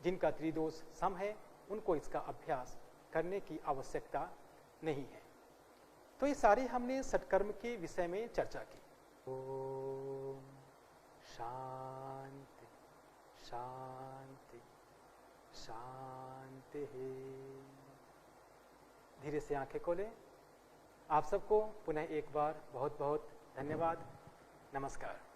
जिनका त्रिदोष सम है उनको इसका अभ्यास करने की आवश्यकता नहीं है। तो ये सारी हमने सत्कर्म के विषय में चर्चा की। ओम शांति शांति शांति। धीरे से आंखें खोलें। आप सबको पुनः एक बार बहुत बहुत धन्यवाद। नमस्कार।